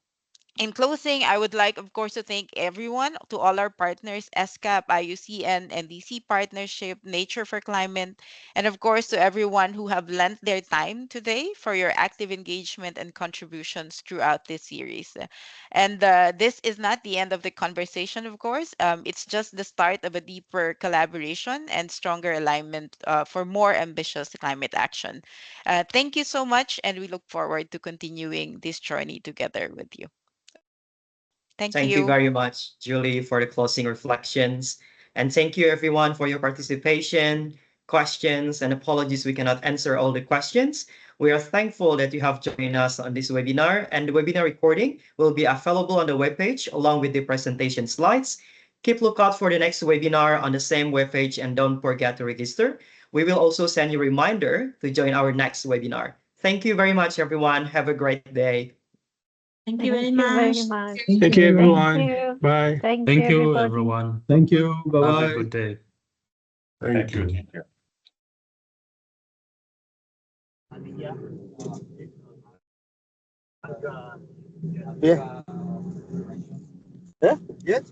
in closing, I would like, of course, to thank everyone, to all our partners, ESCAP, IUCN, NDC Partnership, Nature for Climate, and of course, to everyone who have lent their time today for your active engagement and contributions throughout this series. And this is not the end of the conversation, of course. It's just the start of a deeper collaboration and stronger alignment for more ambitious climate action. Thank you so much, and we look forward to continuing this journey together with you. Thank Thank you you. very much, Julie, for the closing reflections. And thank you, everyone, for your participation, questions, and apologies we cannot answer all the questions. We are thankful that you have joined us on this webinar, and the webinar recording will be available on the webpage along with the presentation slides. Keep lookout for the next webinar on the same webpage, and don't forget to register. We will also send you a reminder to join our next webinar. Thank you very much, everyone. Have a great day. Thank you very Thank you very much. much. Thank you, everyone. Thank you. Bye. Thank Thank you, everybody. everyone. Thank you. Have a Bye-bye. good day. Thank you. Yeah. Yeah? Yes?